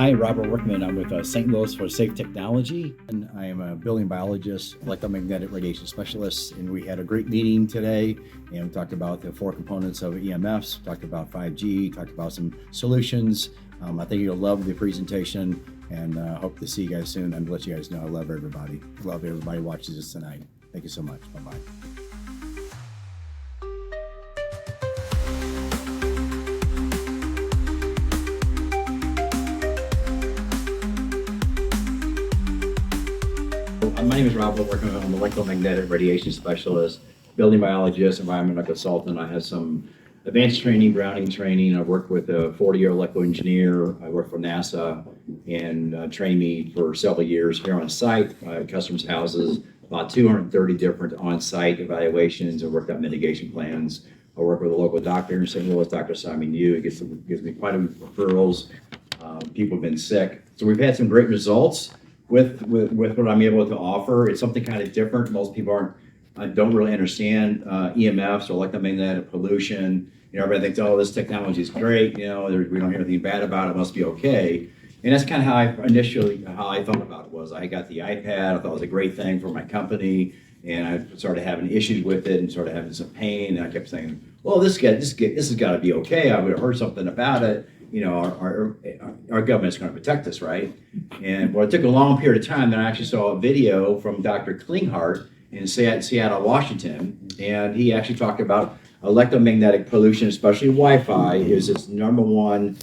Hi, Robert Workman. I'm with St. Louis for Safe Technology, and I am a building biologist, electromagnetic radiation specialist. And we had a great meeting today, and we talked about the four components of EMFs, talked about 5G, talked about some solutions. I think you'll love the presentation, and hope to see you guys soon. And let you guys know I love everybody. Love everybody who watches this tonight. Thank you so much. Bye-bye. My name is Rob Workman. I'm an electromagnetic radiation specialist, building biologist, environmental consultant. I have some advanced training, grounding training. I worked with a 40-year electrical engineer. I worked for NASA and trained me for several years here on site, customers' houses, about 230 different on-site evaluations. I worked out mitigation plans. I work with a local doctor in St. Louis, Dr. Simon Yu. He gives me quite a few referrals. People have been sick. So we've had some great results with what I'm able to offer. It's something kind of different. Most people don't really understand EMFs or electromagnetic pollution. Everybody thinks, oh, this technology is great. We don't hear anything bad about it. It must be okay. And that's kind of how I thought about it was. I got the iPad. I thought it was a great thing for my company, and I started having issues with it and started having some pain. And I kept saying, well, this has got to be okay. I would have heard something about it. Our government's going to protect us, right? And it took a long period of time. Then I actually saw a video from Dr. Klinghardt in Seattle, Washington, and he actually talked about electromagnetic pollution, especially Wi-Fi, is its number one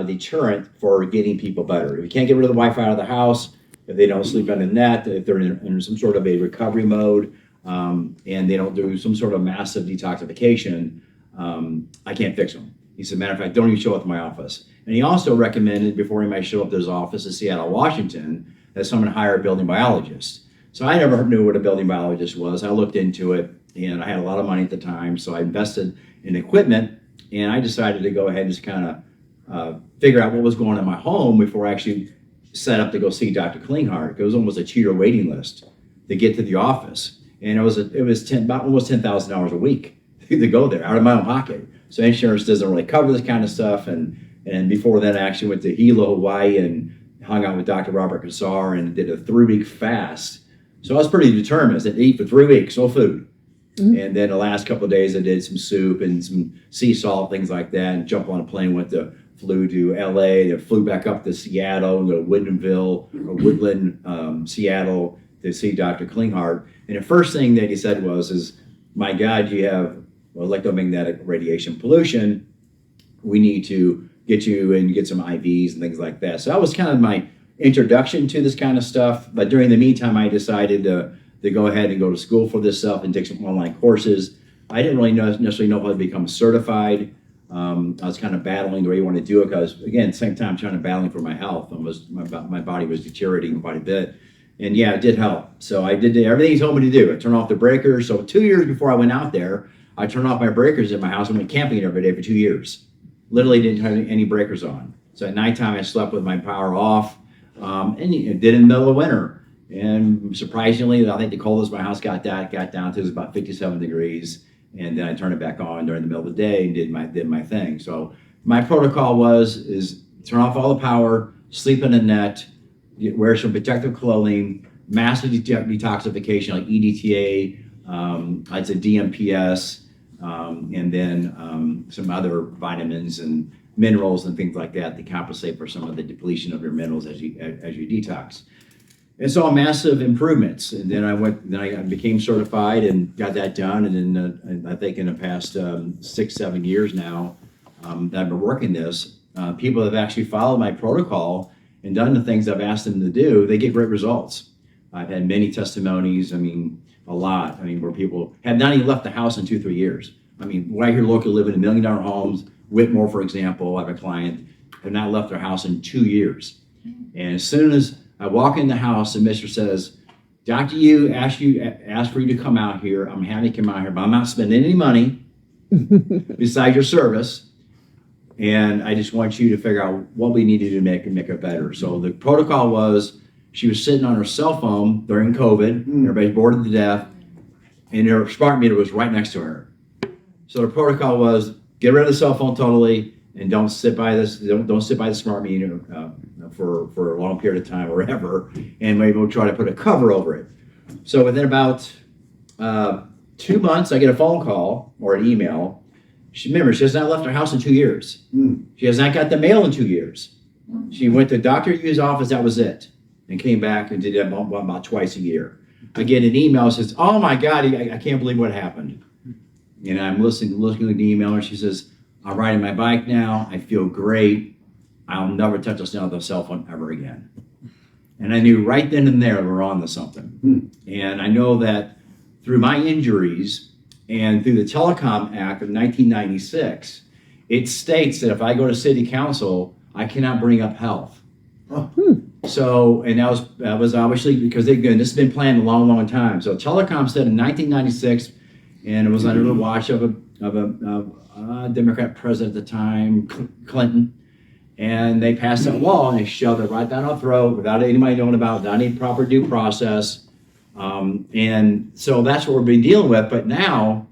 deterrent for getting people better. If you can't get rid of the Wi-Fi out of the house, if they don't sleep on the net, if they're in some sort of a recovery mode, and they don't do some sort of massive detoxification, I can't fix them. He said, matter of fact, don't even show up to my office. And he also recommended, before he might show up to his office in Seattle, Washington, that someone hire a building biologist. So I never knew what a building biologist was. I looked into it, and I had a lot of money at the time, so I invested in equipment, and I decided to go ahead and just kind of figure out what was going on in my home before I actually set up to go see Dr. Klinghardt. It was almost a cheater waiting list to get to the office, and it was about almost $10,000 a week to go there out of my own pocket. So insurance doesn't really cover this kind of stuff. And before then, I actually went to Hilo, Hawaii, and hung out with Dr. Robert Kassar and did a 3-week fast. So I was pretty determined. I said, eat for 3 weeks, no food. Mm-hmm. And then the last couple of days, I did some soup and some sea salt, things like that, and jumped on a plane, flew to LA, then flew back up to Seattle, to Woodland, Seattle, to see Dr. Klinghardt. And the first thing that he said was, my God, you have electromagnetic radiation pollution. We need to get you and get some IVs and things like that. So that was kind of my introduction to this kind of stuff. But during the meantime, I decided to go ahead and go to school for this stuff and take some online courses. I didn't really necessarily know how to become certified. I was kind of battling the way you want to do it because, again, at the same time, trying to battling for my health. My body was deteriorating quite a bit. And yeah, it did help. So I did everything he told me to do. I turned off the breakers. So 2 years before I went out there, I turned off my breakers in my house and went camping every day for 2 years. Literally didn't have any breakers on. So at nighttime, I slept with my power off, and did in the middle of winter. And surprisingly, I think the coldest my house got down to was about 57 degrees. And then I turned it back on during the middle of the day and did my thing. So my protocol is turn off all the power, sleep in a net, wear some protective clothing, massive detoxification like EDTA, I'd say DMPS, and then some other vitamins and minerals and things like that to compensate for some of the depletion of your minerals as you detox. And so massive improvements. And then I became certified and got that done. And then I think in the past 6-7 years now that I've been working this, people that have actually followed my protocol and done the things I've asked them to do, they get great results. I've had many testimonies. A lot. Where people have not even left the house in 2-3 years. Right here locally, living in $1 million homes. Whitmore, for example, I have a client, have not left their house in 2 years. And as soon as I walk in the house, the mistress says, Dr. Yu asked for you to come out here. I'm happy to come out here, but I'm not spending any money besides your service. And I just want you to figure out what we need to do to make it better. So the protocol was, she was sitting on her cell phone during COVID. Everybody's bored to death. And her smart meter was right next to her. So the protocol was get rid of the cell phone totally and don't sit by the smart meter for a long period of time or ever, and maybe we'll try to put a cover over it. So within about 2 months, I get a phone call or an email. Remember, she has not left her house in 2 years. She has not got the mail in 2 years. She went to Dr. Yu's office, that was it, and came back and did that about twice a year. I get an email that says, oh my God, I can't believe what happened. And I'm looking at the email, and she says, I'm riding my bike now. I feel great. I'll never touch another cell phone ever again. And I knew right then and there we're on to something. And I know that through my injuries and through the Telecom Act of 1996, it states that if I go to city council, I cannot bring up health. So, and that was obviously because this has been planned a long, long time. So Telecom said in 1996, and it was under the watch of a Democrat president at the time, Clinton, and they passed that law and they shoved it right down our throat without anybody knowing about it, without any proper due process. And so that's what we've been dealing with. But now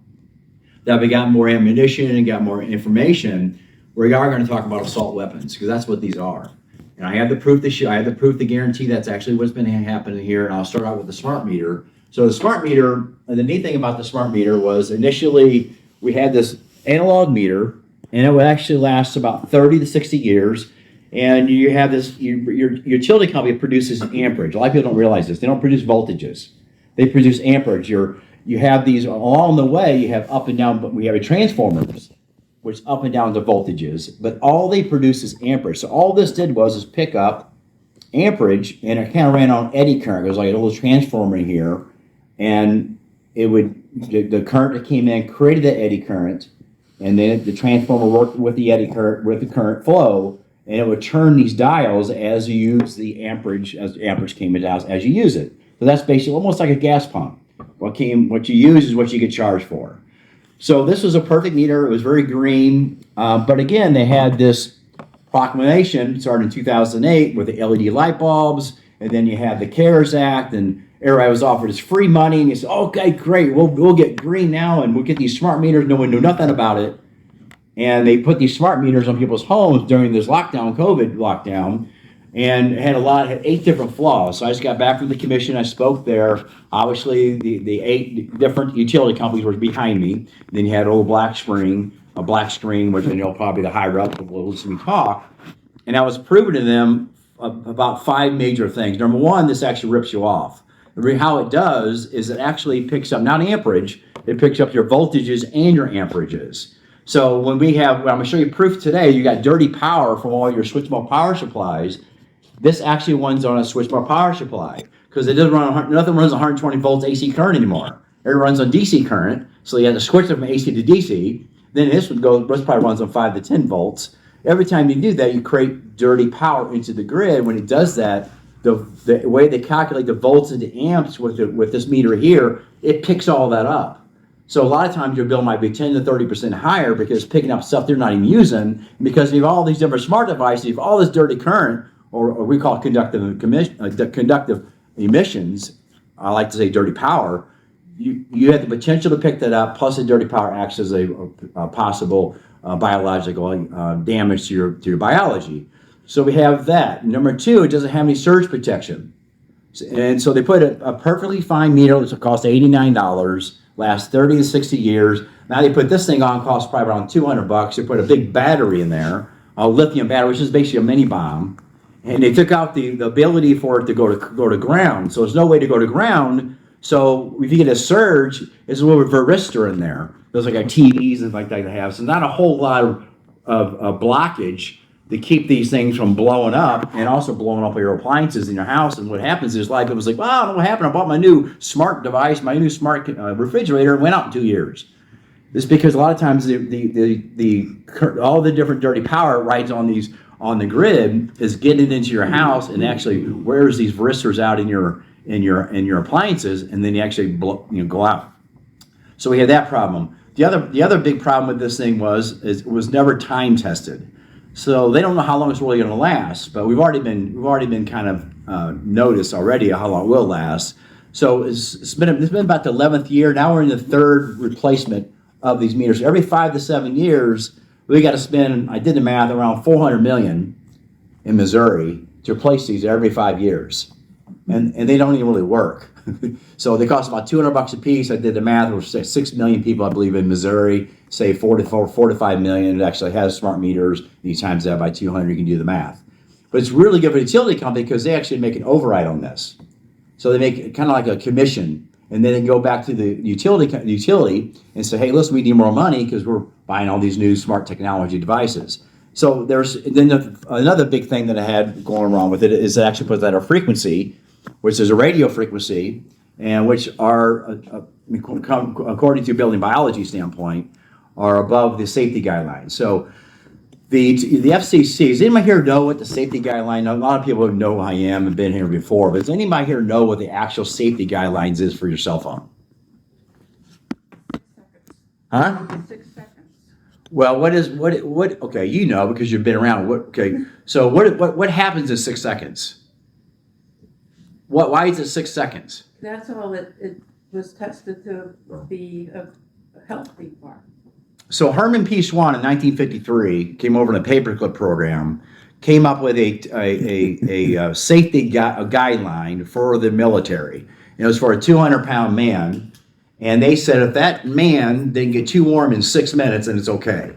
that we got more ammunition and got more information, we are going to talk about assault weapons, because that's what these are. And I have the proof to guarantee that's actually what's been happening here. And I'll start out with the smart meter. So the smart meter, the neat thing about the smart meter was initially we had this analog meter, and it would actually last about 30 to 60 years. And you have this, your utility company produces amperage. A lot of people don't realize this. They don't produce voltages. They produce amperage. You have these along the way, you have up and down, but we have transformers, which up and down the voltages, but all they produce is amperage. So all this did was pick up amperage, and it kind of ran on eddy current. It was like a little transformer here, and the current that came in created that eddy current, and then the transformer worked with the eddy current, with the current flow, and it would turn these dials as you use the amperage, as amperage came in dials as you use it. So that's basically almost like a gas pump. What you use is what you get charged for. So this was a perfect meter. It was very green, but again, they had this proclamation started in 2008 with the LED light bulbs, and then you had the CARES Act, and everybody was offered this free money, and you said, okay, great, we'll get green now, and we'll get these smart meters. No one knew nothing about it, and they put these smart meters on people's homes during this lockdown, COVID lockdown, and it had 8 different flaws. So I just got back from the commission. I spoke there. Obviously, the 8 different utility companies were behind me. Then you had a black screen, which I know probably the higher up will listen to me talk. And I was proving to them about 5 major things. Number one, this actually rips you off. How it does is it actually picks up, not amperage, it picks up your voltages and your amperages. So when I'm going to show you proof today, you got dirty power from all your switch-mode power supplies. This actually runs on a switch-mode power supply, because it doesn't run. Nothing runs 120 volts AC current anymore. It runs on DC current, so you have to switch it from AC to DC. Then this probably runs on 5 to 10 volts. Every time you do that, you create dirty power into the grid. When it does that, the way they calculate the volts into amps with this meter here, it picks all that up. So a lot of times your bill might be 10 to 30% higher because it's picking up stuff they're not even using, because you have all these different smart devices, you have all this dirty current, or we call it conductive emissions. I like to say dirty power. You have the potential to pick that up, plus the dirty power acts as a possible biological damage to your biology. So we have that. Number 2, it doesn't have any surge protection. And so they put a perfectly fine meter that costs $89, lasts 30 to 60 years. Now they put this thing on, costs probably around $200. They put a big battery in there, a lithium battery, which is basically a mini bomb. And they took out the ability for it to go to ground. So there's no way to go to ground. So if you get a surge, there's a little resistor in there. There's like TVs and like that to have. So not a whole lot of blockage to keep these things from blowing up, and also blowing up your appliances in your house. And what happens is, like, it was like, well, I don't know what happened. I bought my new smart device, my new smart refrigerator, and went out in 2 years. This is because a lot of times all the different dirty power rides on the grid is getting into your house and actually wears these resistors out in your appliances, and then you actually go out. So we had that problem. The other big problem with this thing was never time tested. So they don't know how long it's really going to last, but we've already been kind of noticed already how long it will last. So it's been about the 11th year. Now we're in the 3rd replacement of these meters. Every 5 to 7 years, we got to spend, I did the math, around $400 million in Missouri to replace these every 5 years. And they don't even really work. So they cost about $200 a piece. I did the math. There's 6 million people, I believe, in Missouri. Say 4 to 5 million. It actually has smart meters. And you times that by 200, you can do the math. But it's really good for the utility company because they actually make an override on this. So they make kind of like a commission, and then they go back to the utility and say, hey, listen, we need more money because we're buying all these new smart technology devices. So there's then another big thing that I had going wrong with it is it actually puts out a frequency, which is a radio frequency, and which are, according to a building biology standpoint, are above the safety guidelines. So the FCC, does anybody here know what the safety guideline, a lot of people know who I am and been here before, but does anybody here know what the actual safety guidelines is for your cell phone? Huh? 6 seconds. Well, what, okay, you know, because you've been around, so what happens in 6 seconds? Why is it 6 seconds? That's all it was tested to be a healthy part. So Herman P. Swan in 1953 came over in a paperclip program, came up with a safety guideline for the military. And it was for a 200-pound man, and they said if that man didn't get too warm in 6 minutes, then it's okay.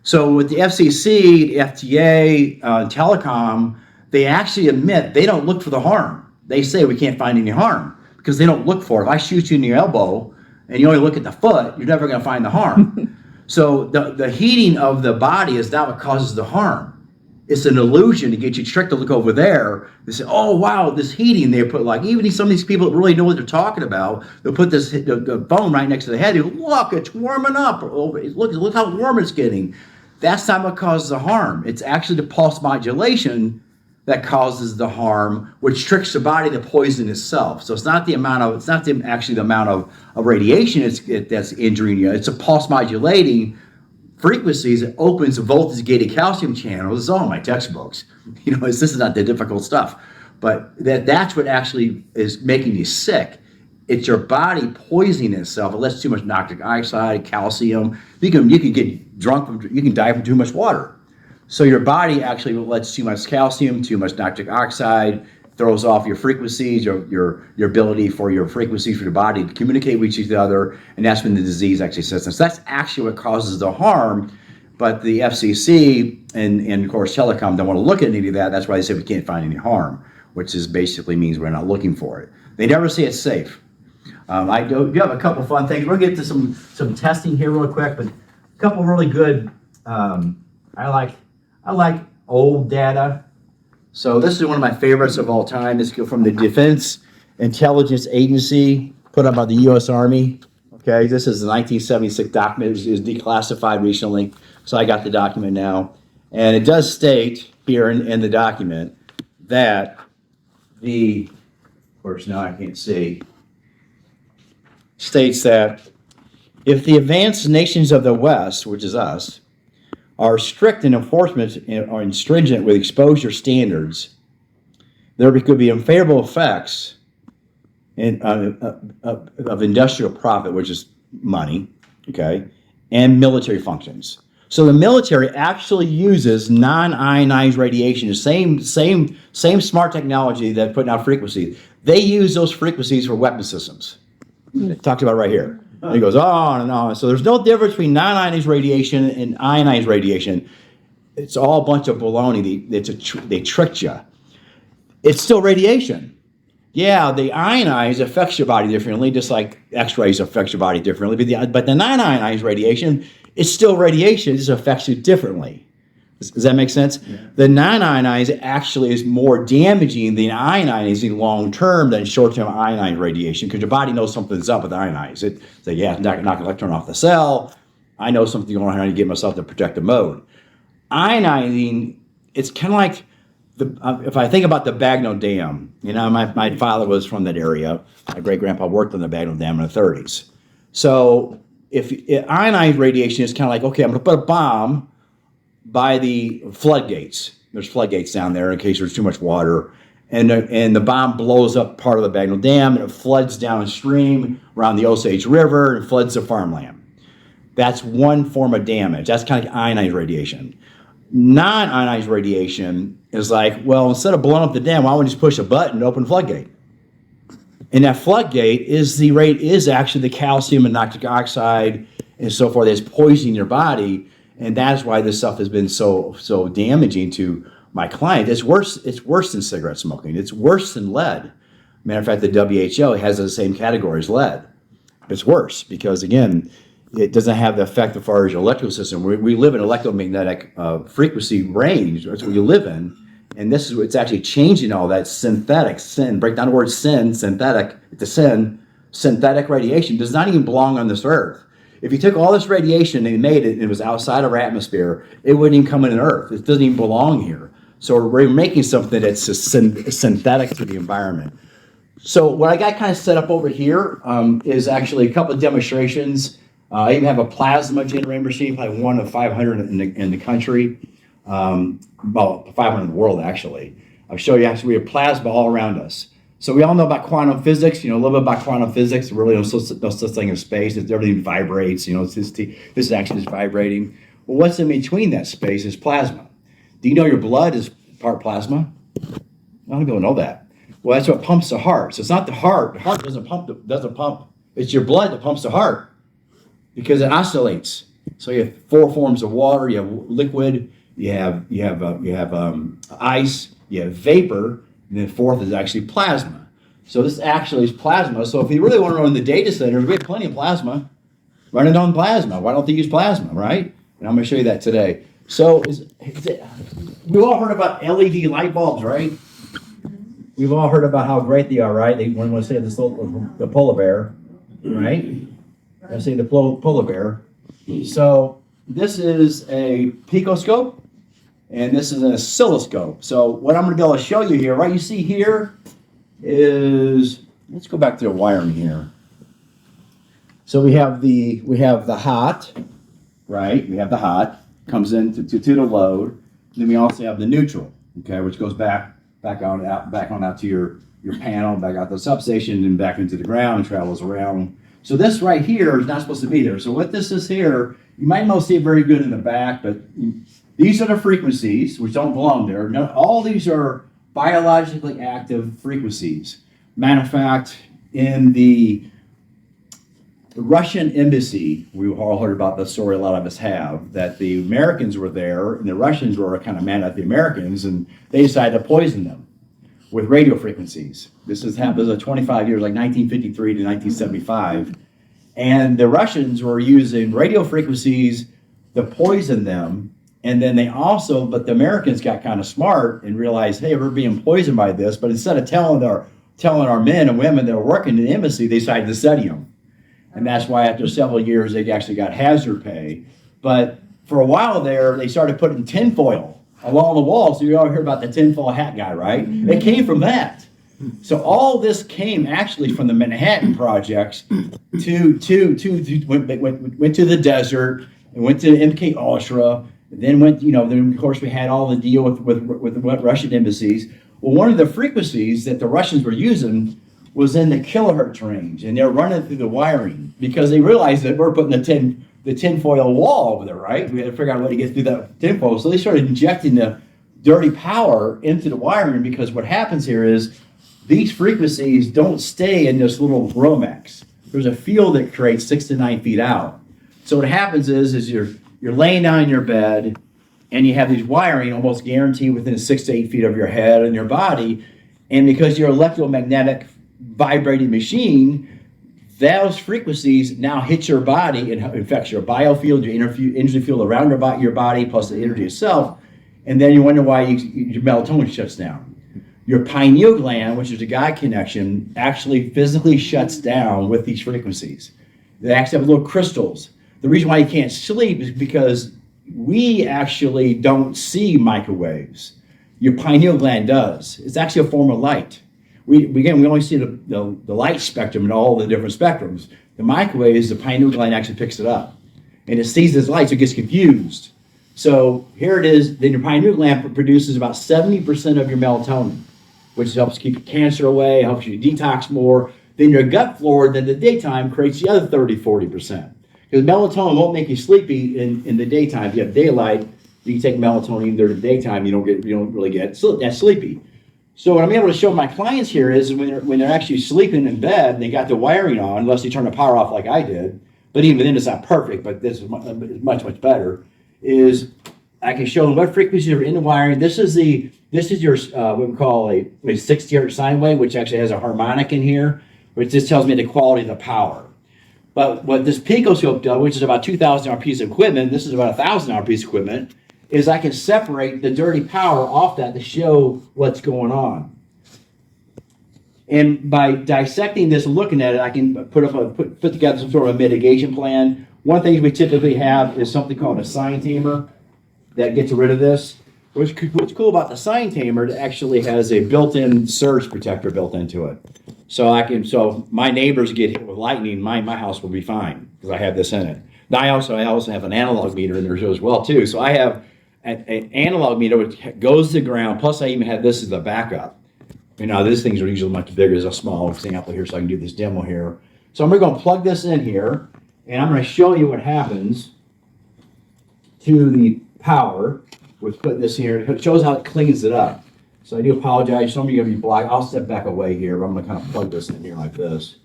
So with the FCC, the FTA, telecom, they actually admit they don't look for the harm. They say we can't find any harm because they don't look for it. If I shoot you in your elbow and you only look at the foot, you're never going to find the harm. So the heating of the body is not what causes the harm. It's an illusion to get you tricked to look over there. They say, oh, wow, this heating. They put even some of these people that really know what they're talking about, they'll put the phone right next to the head. They go, look, it's warming up. Look how warm it's getting. That's not what causes the harm. It's actually the pulse modulation that causes the harm, which tricks the body to poison itself. So it's not actually the amount of radiation that's injuring you. It's a pulse modulating frequencies that opens the voltage gated calcium channels. It's all in my textbooks. This is not the difficult stuff, but that's what actually is making you sick. It's your body poisoning itself. It lets too much nitric oxide, calcium. You can get drunk. You can die from too much water. So your body actually lets too much calcium, too much nitric oxide, throws off your frequencies, your ability for your frequencies for your body to communicate with each other, and that's when the disease actually sets in. So that's actually what causes the harm, but the FCC and of course telecom don't want to look at any of that. That's why they say we can't find any harm, which is basically means we're not looking for it. They never say it's safe. I do have a couple fun things. We'll get to some testing here real quick, but a couple really good, I like old data. So this is one of my favorites of all time. This is from the Defense Intelligence Agency, put up by the U.S. Army. Okay, this is the 1976 document. It was declassified recently, so I got the document now. And it does state here in the document that of course now I can't see, states that if the advanced nations of the West, which is us, are strict in enforcement or stringent with exposure standards, there could be unfavorable effects of industrial profit, which is money, okay, and military functions. So the military actually uses non-ionized radiation, the same smart technology that putting out frequencies. They use those frequencies for weapon systems. Talked about right here. And it goes on and on. So there's no difference between non-ionized radiation and ionized radiation. It's all a bunch of baloney. They tricked you. It's still radiation. Yeah, the ionized affects your body differently, just like X-rays affect your body differently. But the non-ionized radiation, it's still radiation. It just affects you differently. Does that make sense? Yeah. The non-ionized actually is more damaging than ionizing long-term than short-term ionized radiation, because your body knows something's up with ionized. It's like, yeah, knock an electron off the cell. I know something's going on here to get myself to protective mode. Ionizing, it's kind of like, if I think about the Bagnell Dam, my father was from that area. My great-grandpa worked on the Bagnell Dam in the 30s. So if ionized radiation is kind of like, okay, I'm going to put a bomb by the floodgates. There's floodgates down there in case there's too much water. And the bomb blows up part of the Bagnell Dam, and it floods downstream around the Osage River and floods the farmland. That's one form of damage. That's kind of like ionized radiation. Non-ionized radiation is like, well, instead of blowing up the dam, why don't we just push a button and open a floodgate? And that floodgate is actually the calcium and nitric oxide and so forth that's poisoning your body, and that's why this stuff has been so damaging to my client. It's worse than cigarette smoking. It's worse than lead. Matter of fact, the WHO has the same category as lead. It's worse because, again, it doesn't have the effect as far as your electrical system. We live in electromagnetic frequency range. That's what you live in. And this is it's actually changing all that synthetic sin. Break down the word sin, synthetic. It's a sin. Synthetic radiation does not even belong on this earth. If you took all this radiation and made it and it was outside of our atmosphere, it wouldn't even come in Earth. It doesn't even belong here. So we're making something that's synthetic to the environment. So what I got kind of set up over here is actually a couple of demonstrations. I even have a plasma generator machine, probably one of 500 in the country. Well, 500 in the world, actually. I'll show you, actually, we have plasma all around us. So we all know about quantum physics, a little bit about quantum physics. Really no such thing as space. Everything vibrates, this is actually just vibrating. Well, what's in between that space is plasma. Do you know your blood is part plasma? A lot of people know that. Well, that's what pumps the heart. So it's not the heart. The heart doesn't pump. It's your blood that pumps the heart because it oscillates. So you have 4 forms of water. You have liquid. You have ice. You have vapor. And then 4th is actually plasma. So this actually is plasma. So if you really want to run the data centers, we have plenty of plasma. Run it on plasma. Why don't they use plasma, right? And I'm going to show you that today. So we've all heard about LED light bulbs, right? We've all heard about how great they are, right? They want to say the polar bear, right? I say the polar bear. So this is a picoscope. And this is an oscilloscope. So what I'm going to be able to show you here, right? You see here is, let's go back to the wiring here. So we have the hot, right? We have the hot, comes in to the load. And then we also have the neutral, okay, which goes back on out to your panel, back out to the substation, and back into the ground and travels around. So this right here is not supposed to be there. So what this is here, you might not see it very good in the back, but these are the frequencies, which don't belong there. Now, all these are biologically active frequencies. Matter of fact, in the Russian embassy, we've all heard about the story, a lot of us have, that the Americans were there, and the Russians were kind of mad at the Americans, and they decided to poison them with radio frequencies. This has happened for 25 years, like 1953 to 1975. And the Russians were using radio frequencies to poison them. And then but the Americans got kind of smart and realized, hey, we're being poisoned by this. But instead of telling our men and women that were working in the embassy, they decided to study them. And that's why after several years, they actually got hazard pay. But for a while there, they started putting tinfoil along the wall. So you all heard about the tinfoil hat guy, right? It came from that. So all this came actually from the Manhattan projects went to the desert and went to MK Ultra. Then then of course we had all the deal with Russian embassies. Well, one of the frequencies that the Russians were using was in the kilohertz range, and they're running through the wiring because they realized that we're putting the tinfoil wall over there, right? We had to figure out a way to get through that tinfoil. So they started injecting the dirty power into the wiring because what happens here is these frequencies don't stay in this little Romex. There's a field that creates 6 to 9 feet out. So what happens is you're laying down in your bed and you have these wiring almost guaranteed within 6 to 8 feet of your head and your body. And because you're electromagnetic vibrating machine, those frequencies now hit your body and affects your biofield, your energy field around your body, plus the energy itself. And then you wonder why your melatonin shuts down. Your pineal gland, which is a God connection, actually physically shuts down with these frequencies. They actually have little crystals. The reason why you can't sleep is because we actually don't see microwaves. Your pineal gland does. It's actually a form of light. We only see the light spectrum and all the different spectrums. The microwaves, the pineal gland actually picks it up. And it sees this light, so it gets confused. So here it is, then your pineal gland produces about 70% of your melatonin, which helps keep cancer away, helps you detox more. Then your gut flora in the daytime creates the other 30-40%. Because melatonin won't make you sleepy in the daytime. If you have daylight, You can take melatonin during the daytime, you don't really get that sleepy. So what I'm able to show my clients here is when they're actually sleeping in bed, they got the wiring on, unless you turn the power off like I did. But even then, it's not perfect. But this is much better. Is I can show them what frequencies are in the wiring. This is your what we call a 60 hertz sine wave, which actually has a harmonic in here, which just tells me the quality of the power. But what this picoscope does, which is about 2,000 piece of equipment, this is about 1,000 piece of equipment, is I can separate the dirty power off that to show what's going on. And by dissecting this and looking at it, I can put together some sort of a mitigation plan. One thing we typically have is something called a sine tamer that gets rid of this. What's cool about the sine tamer, it actually has a built-in surge protector built into it. So my neighbors get hit with lightning, my house will be fine because I have this in it. Now I also have an analog meter in there as well too. So I have an analog meter which goes to the ground. Plus I even have this as a backup. These things are usually much bigger. There's a small example here, so I can do this demo here. So I'm going to plug this in here, and I'm going to show you what happens to the power with putting this here. It shows how it cleans it up. So I do apologize. Some of you are going to be black. I'll step back away here, but I'm going to kind of plug this in here like this.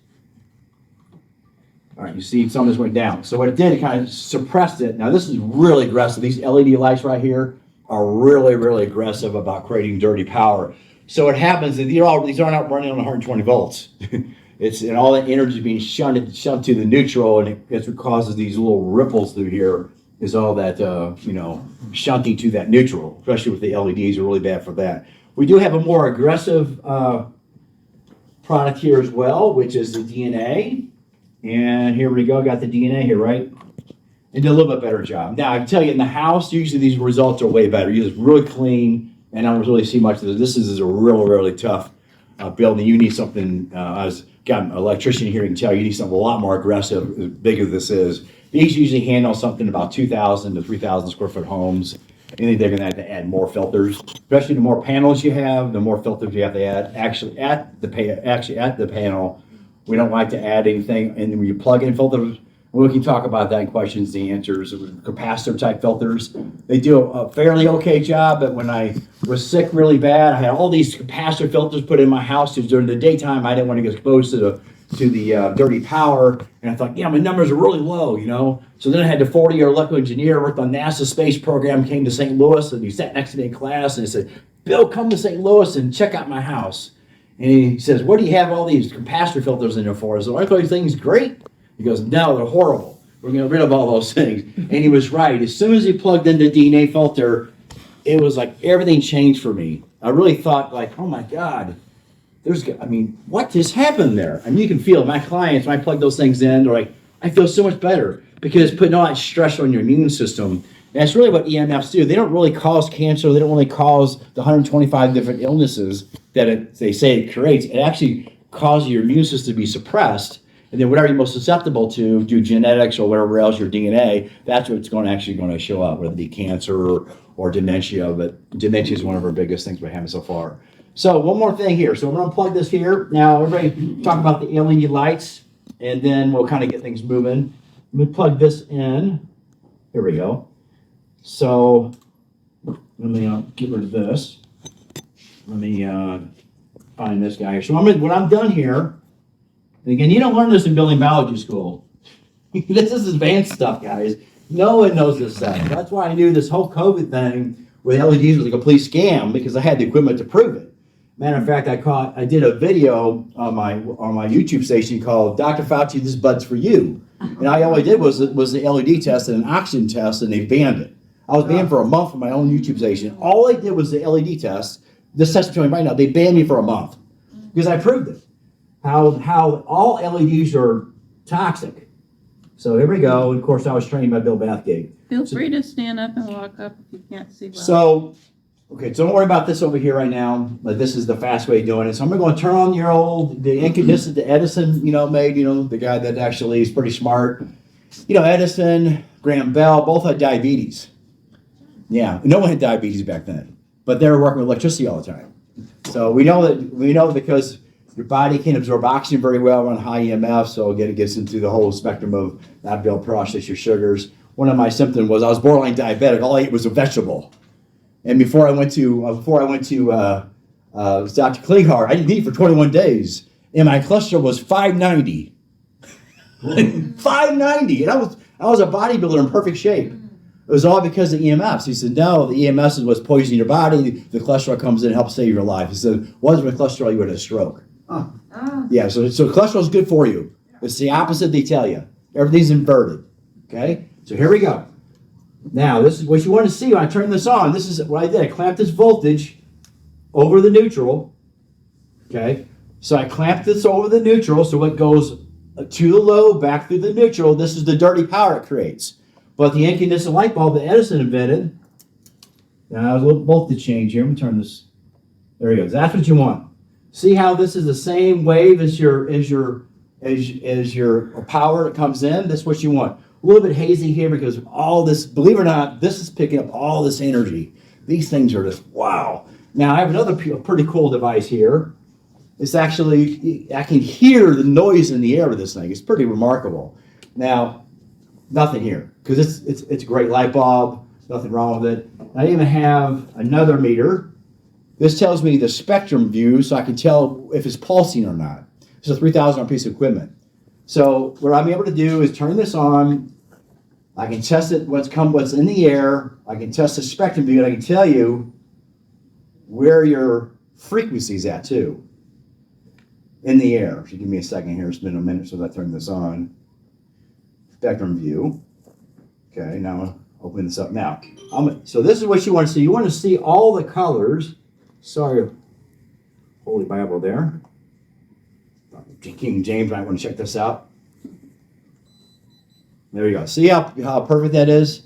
All right, you see some of this went down. So what it did, it kind of suppressed it. Now this is really aggressive. These LED lights right here are really, really aggressive about creating dirty power. So what happens is these are not running on 120 volts. And all that energy is being shunted to the neutral, and it's what causes these little ripples through here. Is all that shunting to that neutral, especially with the LEDs, are really bad for that. We do have a more aggressive product here as well, which is the DNA. And here we go, got the DNA here, right? And did a little bit better job. Now, I can tell you, in the house, usually these results are way better. It's really clean, and I don't really see much of this. This is a really, really tough building. You need something, I've got an electrician here, can tell you need something a lot more aggressive, as big as this is. These usually handle something about 2,000 to 3,000 square foot homes. And they're going to have to add more filters, especially the more panels you have, the more filters you have to add. Actually, at the panel, we don't like to add anything. And when you plug in filters, we can talk about that in questions and answers. Capacitor type filters, they do a fairly okay job. But when I was sick really bad, I had all these capacitor filters put in my house because during the daytime I didn't want to get exposed to the dirty power, and I thought, my numbers are really low, So then I had the 40-year electrical engineer, worked on NASA space program, came to St. Louis, and he sat next to me in class, and he said, Bill, come to St. Louis and check out my house. And he says, what do you have all these capacitor filters in there for? I said, I thought these things great. He goes, no, they're horrible. We're going to get rid of all those things. And he was right. As soon as he plugged in the DNA filter, it was like everything changed for me. I really thought, oh my God. What just happened there? You can feel my clients, when I plug those things in, they're like, I feel so much better because putting all that stress on your immune system. And that's really what EMFs do. They don't really cause cancer. They don't really cause the 125 different illnesses that they say it creates. It actually causes your immune system to be suppressed. And then whatever you're most susceptible to, due genetics or whatever else, your DNA, that's what's going to show up, whether it be cancer or dementia. But dementia is one of our biggest things we're having so far. So one more thing here. So I'm going to plug this here. Now, everybody talk about the LED lights, and then we'll kind of get things moving. Let me plug this in. Here we go. So let me get rid of this. Let me find this guy here. So when I'm done here, and again, you don't learn this in building biology school. This is advanced stuff, guys. No one knows this stuff. That's why I knew this whole COVID thing with LEDs was a complete scam, because I had the equipment to prove it. Matter of fact, I did a video on my YouTube station called Dr. Fauci, This Bud's For You. And all I did was the LED test and an oxygen test, and they banned it. I was banned for a month from my own YouTube station. All I did was the LED test. This test is showing right now. They banned me for a month because I proved it. How all LEDs are toxic. So here we go. And of course, I was trained by Bill Bathgate. Feel free to stand up and walk up if you can't see well. So don't worry about this over here right now. But this is the fast way of doing it. So I'm going to turn on the incandescent that Edison, made. The guy that actually is pretty smart. Edison, Graham Bell, both had diabetes. Yeah, no one had diabetes back then, but they were working with electricity all the time. So we know because your body can't absorb oxygen very well on high EMF, so again, it gets into the whole spectrum of not being able to process your sugars. one of my symptoms was I was borderline diabetic. All I ate was a vegetable. And before I went to Dr. Klinghardt, I didn't eat for 21 days, and my cholesterol was 590. 590, and I was a bodybuilder in perfect shape. It was all because of EMFs. He said, no, the EMFs is what's poisoning your body. The cholesterol comes in and helps save your life. He said, wasn't with cholesterol, you would have a stroke. Oh. Yeah, so cholesterol is good for you. It's the opposite they tell you. Everything's inverted. Okay, so here we go. Now, this is what you want to see when I turn this on. This is what I did. I clamped this voltage over the neutral. Okay, so I clamped this over the neutral, so it goes to the low, back through the neutral. This is the dirty power it creates. But the incandescent light bulb that Edison invented, now there's a little voltage change here. Let me turn this. There he goes. That's what you want. See how this is the same wave as your power that comes in? That's what you want. A little bit hazy here because all this, believe it or not, this is picking up all this energy. These things are just, wow. Now I have another pretty cool device here. It's actually, I can hear the noise in the air with this thing. It's pretty remarkable. Now, nothing here, because it's a great light bulb, nothing wrong with it. I even have another meter. This tells me the spectrum view, so I can tell if it's pulsing or not. It's a 3,000 piece of equipment. So what I'm able to do is turn this on. I can test it, what's in the air. I can test the spectrum view, and I can tell you where your frequency's at too. In the air. If you give me a second here, it's been a minute since I turned this on. Spectrum view. Okay, now I'll open this up now. So this is what you want to see. You want to see all the colors. Sorry, Holy Bible there. King James might want to check this out. There you go. See how perfect that is?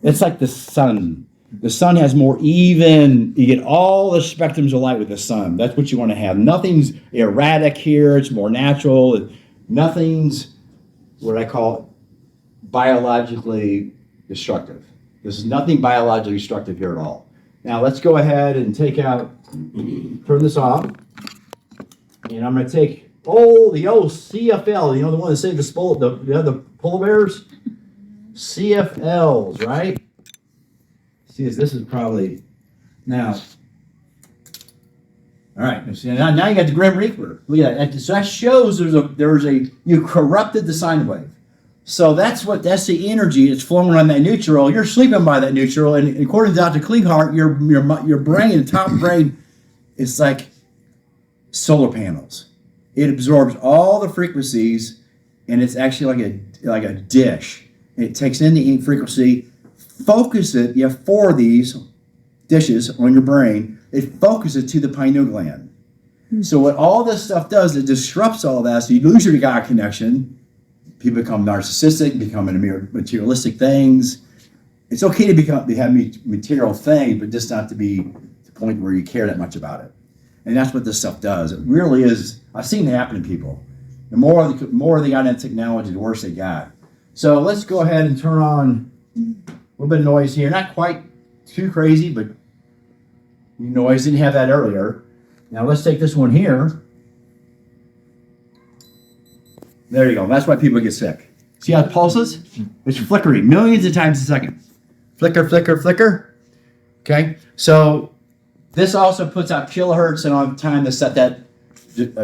It's like the sun. The sun has more even, you get all the spectrums of light with the sun. That's what you want to have. Nothing's erratic here. It's more natural. Nothing's what I call biologically destructive. There's nothing biologically destructive here at all. Now let's go ahead and turn this off. And I'm going to take the old CFL, the one that saved the polar bears? CFLs, right? See, this is probably now. All right, see, now you got the Grim Reaper. Look at that. So that shows you corrupted the sine wave. So that's the energy that's flowing around that neutral. You're sleeping by that neutral, and according to Dr. Klinghardt, your brain, the top brain, is like solar panels. It absorbs all the frequencies, and it's actually like a dish. It takes in the frequency. Focus it, you have 4 of these dishes on your brain, it focuses it to the pineal gland. So what all this stuff does, it disrupts all that, so you lose your God connection, people become narcissistic, become materialistic things. It's okay to have material things, but just not to be to the point where you care that much about it. And that's what this stuff does. It really is, I've seen it happen to people. The more they got into technology, the worse they got. So let's go ahead and turn on a little bit of noise here, not quite too crazy, but noise. Didn't have that earlier. Now let's take this one here. There you go. That's why people get sick. See how it pulses? It's flickering millions of times a second. Flicker, flicker, flicker. Okay. So this also puts out kilohertz, and I don't have time to set that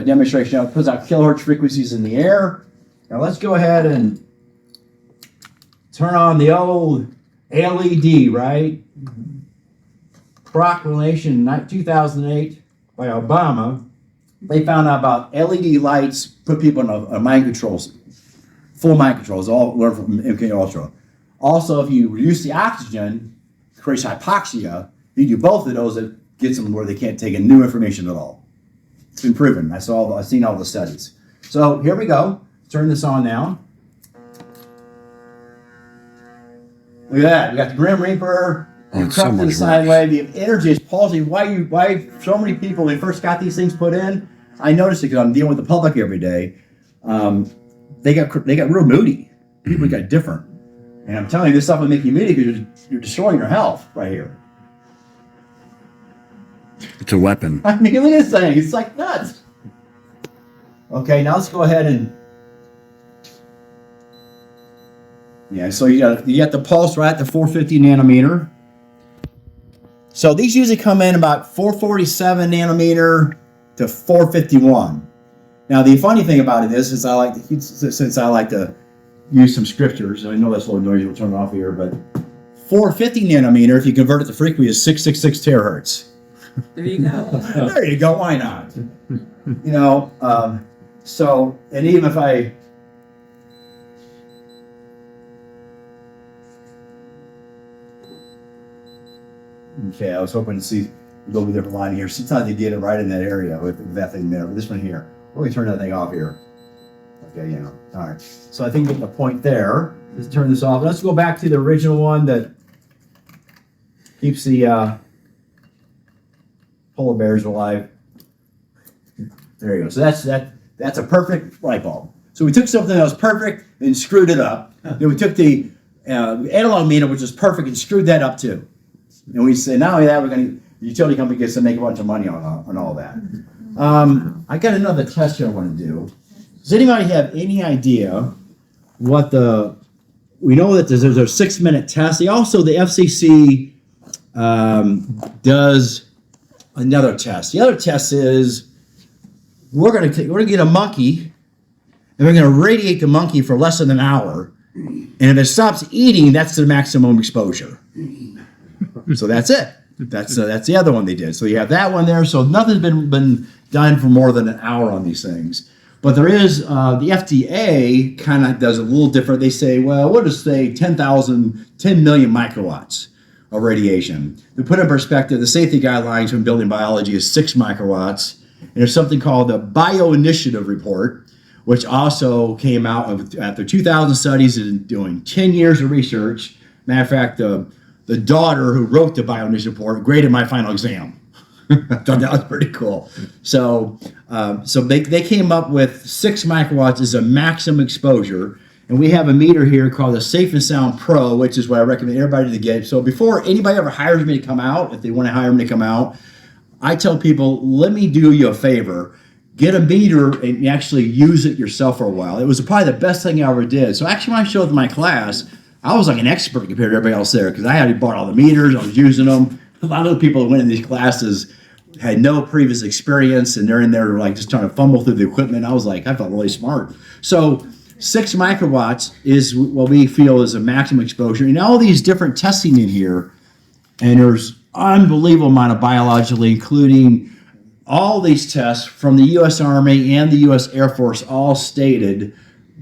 demonstration out. It puts out kilohertz frequencies in the air. Now let's go ahead and turn on the old LED, right? Proclamation 2008 by Obama. They found out about LED lights, put people in a mind controls, full mind controls, all learned from MK Ultra. Also, if you reduce the oxygen, it creates hypoxia. You do both of those, it gets them where they can't take in new information at all. It's been proven. I've seen all the studies. So here we go. Turn this on now. Look at that. We got the Grim Reaper. You corrupted the sine wave. The energy is pulsing. Why so many people, when they first got these things put in, I noticed it because I'm dealing with the public every day. They got real moody. People got different. And I'm telling you, this stuff will make you moody because you're destroying your health right here. It's a weapon. I mean, look at this thing. It's like nuts. Okay, now let's go ahead and Yeah, so you got the pulse right at the 450 nanometer. So these usually come in about 447 nanometer to 451. Now the funny thing about it is since I like to use some scriptures, I know that's a little noisy, we'll turn it off here, but 450 nanometer, if you convert it to frequency, is 666 terahertz. There you go. There you go, why not? So, and even if I, okay, I was hoping to see a little bit different line here. Sometimes they get it right in that area with that thing there. But this one here, let me turn that thing off here. Okay, yeah, all right. So I think we get the point there. Let's turn this off. Let's go back to the original one that keeps the polar bears alive. There you go. So that's a perfect light bulb. So we took something that was perfect and screwed it up. Then we took the analog meter, which was perfect, and screwed that up too. And we say, not only that, the utility company gets to make a bunch of money on all that. I got another test here I want to do. Does anybody have any idea what we know that there's a 6-minute test. The FCC does another test. The other test is we're going to get a monkey and we're going to radiate the monkey for less than an hour. And if it stops eating, that's the maximum exposure. So that's it. That's the other one they did. So you have that one there. So nothing's been done for more than an hour on these things. But there is, the FDA kind of does a little different. They say, well, we'll just say 10 million microwatts of radiation. To put in perspective, the safety guidelines from building biology is 6 microwatts. And there's something called the Bio-Initiative Report, which also came out after 2,000 studies and doing 10 years of research. Matter of fact, the daughter who wrote the Bio-Initiative Report graded my final exam. I thought that was pretty cool. So they came up with 6 microwatts as a maximum exposure. And we have a meter here called the Safe and Sound Pro, which is what I recommend everybody to get. So before anybody ever hires me to come out, if they want to hire me to come out, I tell people, let me do you a favor. Get a meter and actually use it yourself for a while. It was probably the best thing I ever did. So actually when I showed up in my class, I was like an expert compared to everybody else there because I had bought all the meters, I was using them. A lot of the people that went in these classes had no previous experience and they're in there like just trying to fumble through the equipment. I was like, I felt really smart. So 6 microwatts is what we feel is a maximum exposure. And all these different testing in here, and there's unbelievable amount of biologically, including all these tests from the U.S. Army and the U.S. Air Force all stated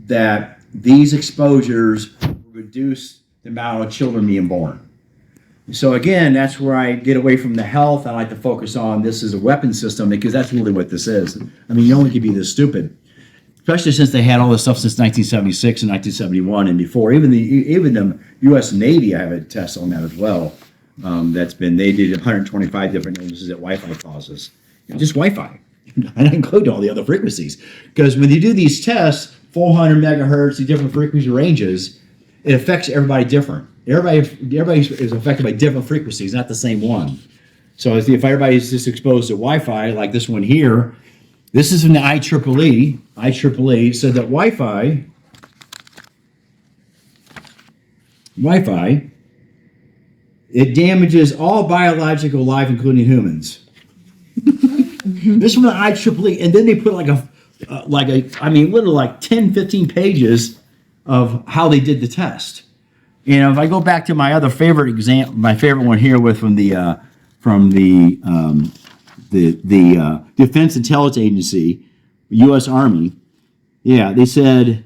that these exposures reduce the amount of children being born. So again, that's where I get away from the health. I like to focus on this as a weapon system because that's really what this is. I mean, you only could be this stupid, especially since they had all this stuff since 1976 and 1971 and before. Even the U.S. Navy, I have a test on that as well. They did 125 different illnesses that Wi-Fi causes. Just Wi-Fi. I don't include all the other frequencies. Because when you do these tests, 400 megahertz, the different frequency ranges, it affects everybody different. Everybody is affected by different frequencies, not the same one. So if everybody's just exposed to Wi-Fi, like this one here, this is from the IEEE. IEEE said that Wi-Fi, it damages all biological life, including humans. This from the IEEE, and then they put literally like 10, 15 pages of how they did the test. And if I go back to my other favorite example, my favorite one here from the Defense Intelligence Agency, U.S. Army. Yeah, they said,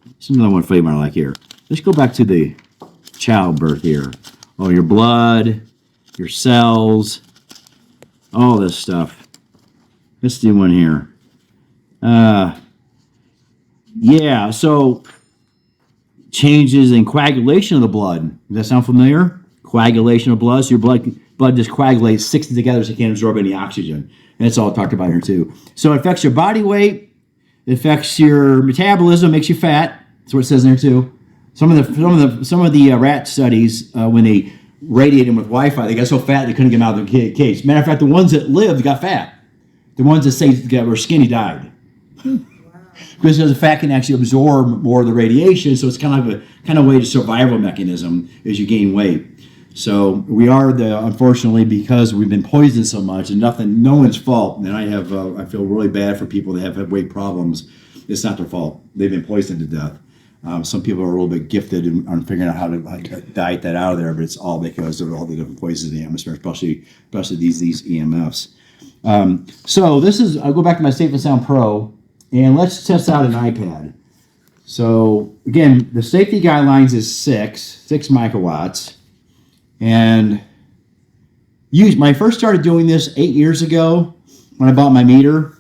there's another one flavor I like here. Let's go back to the childbirth here. Oh, your blood, your cells, all this stuff. Let's do one here. Yeah, so changes in coagulation of the blood. Does that sound familiar? Coagulation of blood. So your blood just coagulates, sticks it together so it can't absorb any oxygen. And that's all talked about here too. So it affects your body weight. It affects your metabolism, makes you fat. That's what it says in there too. Some of the rat studies, when they radiated them with Wi-Fi, they got so fat they couldn't get them out of the cage. Matter of fact, the ones that lived got fat. The ones that were skinny died. because the fat can actually absorb more of the radiation. So it's kind of way to survival mechanism as you gain weight. So we are unfortunately, because we've been poisoned so much, and no one's fault. And I feel really bad for people that have weight problems. It's not their fault. They've been poisoned to death. Some people are a little bit gifted on figuring out how to diet that out of there, but it's all because of all the different poisons in the atmosphere, especially these EMFs. So I'll go back to my Safe and Sound Pro, and let's test out an iPad. So again, the safety guidelines is 6 microwatts. And when I first started doing this 8 years ago, when I bought my meter,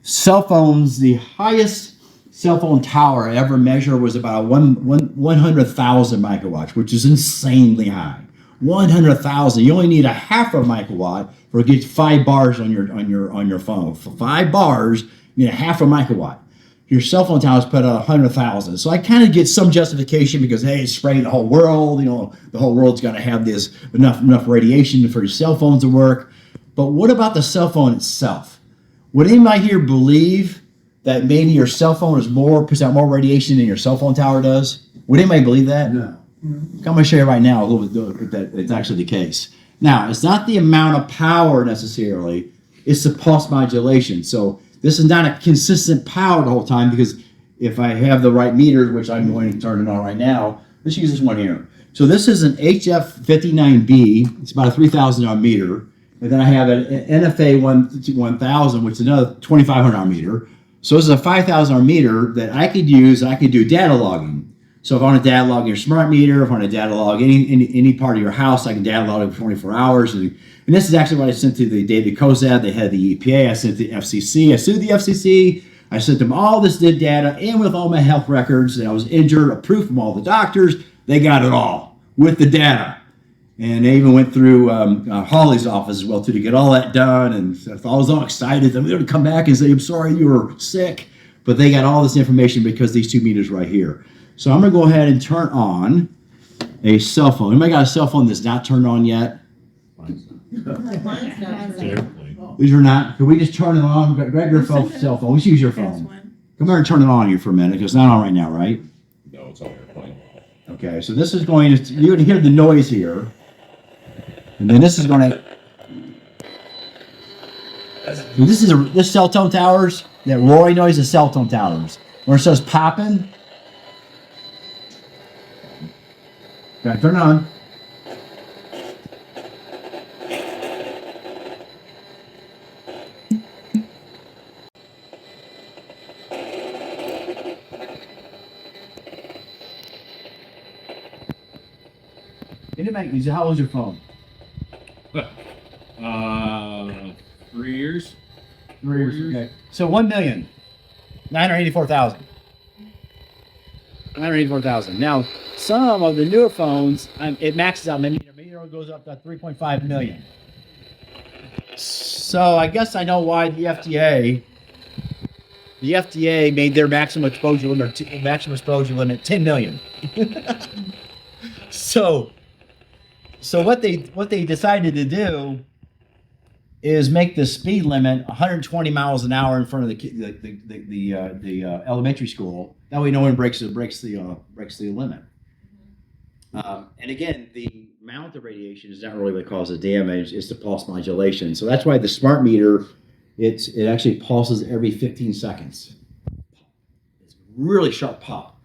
cell phones, the highest cell phone tower I ever measured was about 100,000 microwatts, which is insanely high. 100,000. You only need a half a microwatt for it gets 5 bars on your phone. For 5 bars, you need a half a microwatt. Your cell phone towers put out 100,000. So I kind of get some justification because, hey, it's spraying the whole world. The whole world's got to have enough radiation for your cell phones to work. But what about the cell phone itself? Would anybody here believe that maybe your cell phone puts out more radiation than your cell phone tower does? Would anybody believe that? No. I'm going to show you right now a little bit that it's actually the case. Now, it's not the amount of power necessarily. It's the pulse modulation. So this is not a consistent power the whole time, because if I have the right meter, which I'm going to turn it on right now, let's use this one here. So this is an HF59B. It's about a 3,000 meter. And then I have an NFA 1000, which is another 2,500 meter. So this is a 5,000 meter that I could use. I could do data logging. So if I want to data log your smart meter, if I want to data log any part of your house, I can data log it for 24 hours. And this is actually what I sent to the David Kozad, the head of the EPA. I sent to the FCC. I sued the FCC. I sent them all this data and with all my health records that I was injured, a proof from all the doctors. They got it all with the data. And they even went through Hawley's office as well too to get all that done. And I was all excited. They would come back and say, I'm sorry you were sick. But they got all this information because these 2 meters right here. So I'm going to go ahead and turn on a cell phone. Anybody got a cell phone that's not turned on yet? These are not. Can we just turn it on? Grab your cell phone. Let's use your phone. Come here and turn it on here for a minute, because it's not on right now, right? No, it's on airplane. Okay, so this is going to, you're going to hear the noise here. And then this is going to, this cell tone towers, that roaring noise is cell tone towers. When it starts popping, okay, turn it on. How old is your phone? 3 years. 3 years. Okay. So 1,984,000. 984,000. Now, some of the newer phones, it maxes out. My meter goes up to 3.5 million. So I guess I know why the FDA made their maximum exposure limit 10 million. So what they decided to do is make the speed limit 120 miles an hour in front of the elementary school. That way, no one breaks the limit. And again, the amount of radiation is not really what causes damage; it's the pulse modulation. So that's why the smart meter, it actually pulses every 15 seconds. It's a really sharp pop,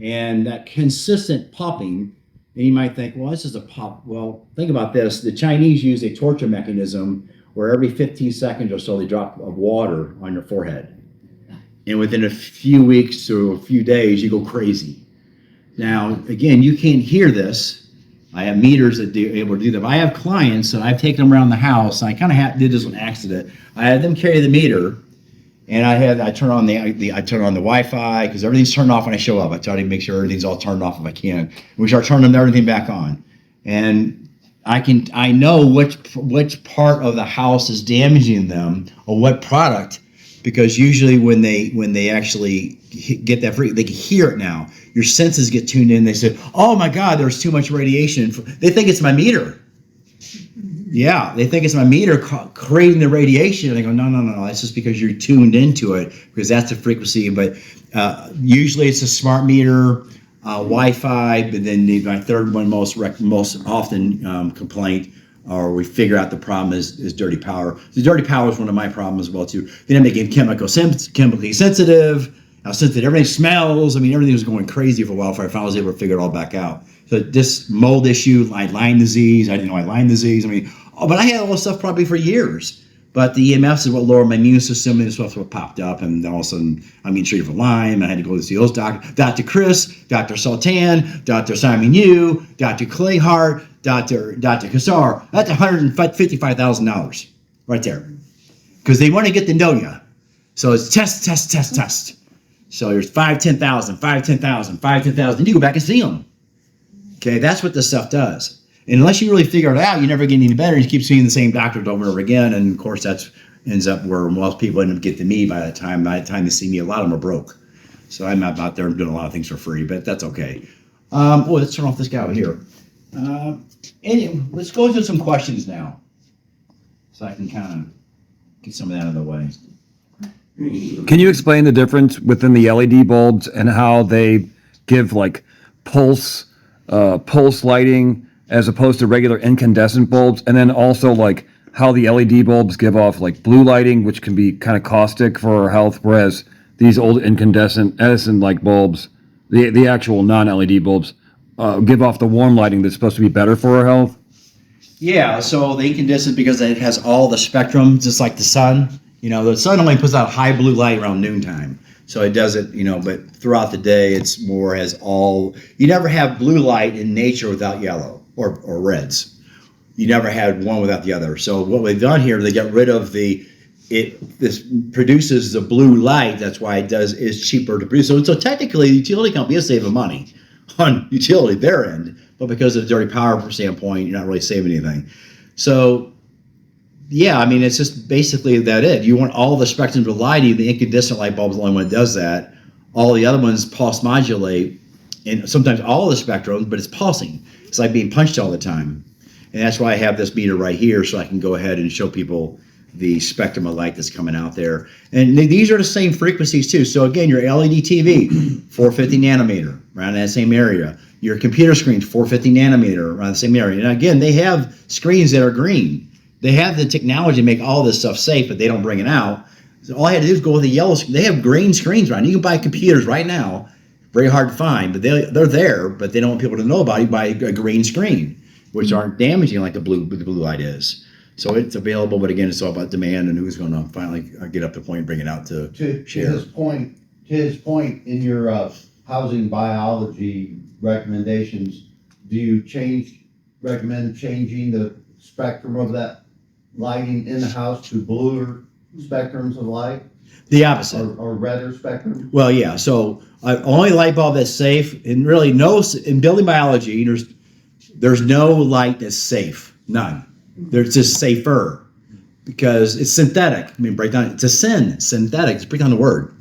and that consistent popping. And you might think, well, this is a pop. Well, think about this. The Chinese use a torture mechanism where every 15 seconds or so they drop of water on your forehead. And within a few weeks or a few days, you go crazy. Now, again, you can't hear this. I have meters that are able to do that. I have clients that I've taken them around the house. And I kind of did this on accident. I had them carry the meter, and I turn on the Wi-Fi because everything's turned off when I show up. I try to make sure everything's all turned off if I can. And we start turning everything back on, and I know which part of the house is damaging them or what product, because usually when they actually get that free, they can hear it now. Your senses get tuned in. They say, "Oh my God, there's too much radiation." They think it's my meter. Yeah, they think it's my meter creating the radiation. And I go, no. That's just because you're tuned into it, because that's the frequency. But usually it's a smart meter, Wi-Fi. But then my third one, most often complaint, or we figure out the problem is dirty power. The dirty power is one of my problems as well too. Then I make it chemically sensitive. How sensitive everything smells. I mean, everything was going crazy for a while before I finally was able to figure it all back out. So this mold issue, Lyme disease, I didn't know I had Lyme disease. I mean, but I had all this stuff probably for years. But the EMFs is what lowered my immune system, and this stuff what popped up, and then all of a sudden I'm getting treated for Lyme. I had to go to see those doctors, Dr. Chris, Dr. Sultan, Dr. Simon Yu, Dr. Clayhart, Dr. Kassar. That's $155,000 right there, because they want to get to know you. So it's test. So there's 10,000. Then you go back and see them. Okay, that's what this stuff does. And unless you really figure it out, you never get any better. You keep seeing the same doctors over and over again. And of course, that ends up where most people end up getting to me by the time they see me. A lot of them are broke. So I'm not out there doing a lot of things for free, but that's okay. Let's turn off this guy over here. Anyway, let's go through some questions now, so I can kind of get some of that out of the way. Can you explain the difference within the LED bulbs and how they give like pulse lighting as opposed to regular incandescent bulbs, and then also like how the LED bulbs give off like blue lighting, which can be kind of caustic for our health, whereas these old incandescent Edison-like bulbs, the actual non-LED bulbs, give off the warm lighting that's supposed to be better for our health? Yeah, so the incandescent, because it has all the spectrum, just like the sun. The sun only puts out high blue light around noontime. So it does it, but throughout the day, it's more as all, you never have blue light in nature without yellow or reds. You never had one without the other. So what we've done here, they get rid of this produces the blue light. That's why it's cheaper to produce. So technically, the utility company is saving money on utility, their end. But because of the dirty power standpoint, you're not really saving anything. So yeah, I mean, it's just basically that it. You want all the spectrums of lighting. The incandescent light bulb is the only one that does that. All the other ones pulse modulate, and sometimes all the spectrums, but it's pulsing. It's like being punched all the time. And that's why I have this meter right here, so I can go ahead and show people the spectrum of light that's coming out there. And these are the same frequencies too. So again, your LED TV, 450 nanometer, around that same area. Your computer screen, 450 nanometer, around the same area. And again, they have screens that are green. They have the technology to make all this stuff safe, but they don't bring it out. So all I had to do is go with the yellow screen. They have green screens right now. You can buy computers right now. Very hard to find, but they're there, but they don't want people to know about it. You buy a green screen, which aren't damaging like the blue light is. So it's available, but again, it's all about demand and who's going to finally get up to the point and bring it out to share. To his point, in your housing biology recommendations, do you recommend changing the spectrum of that lighting in the house to bluer spectrums of light? The opposite. Or redder spectrum? Well, yeah. So only light bulb that's safe, and really in building biology, there's no light that's safe. None. There's just safer because it's synthetic. I mean, break down. It's a synthetic. Just break down the word.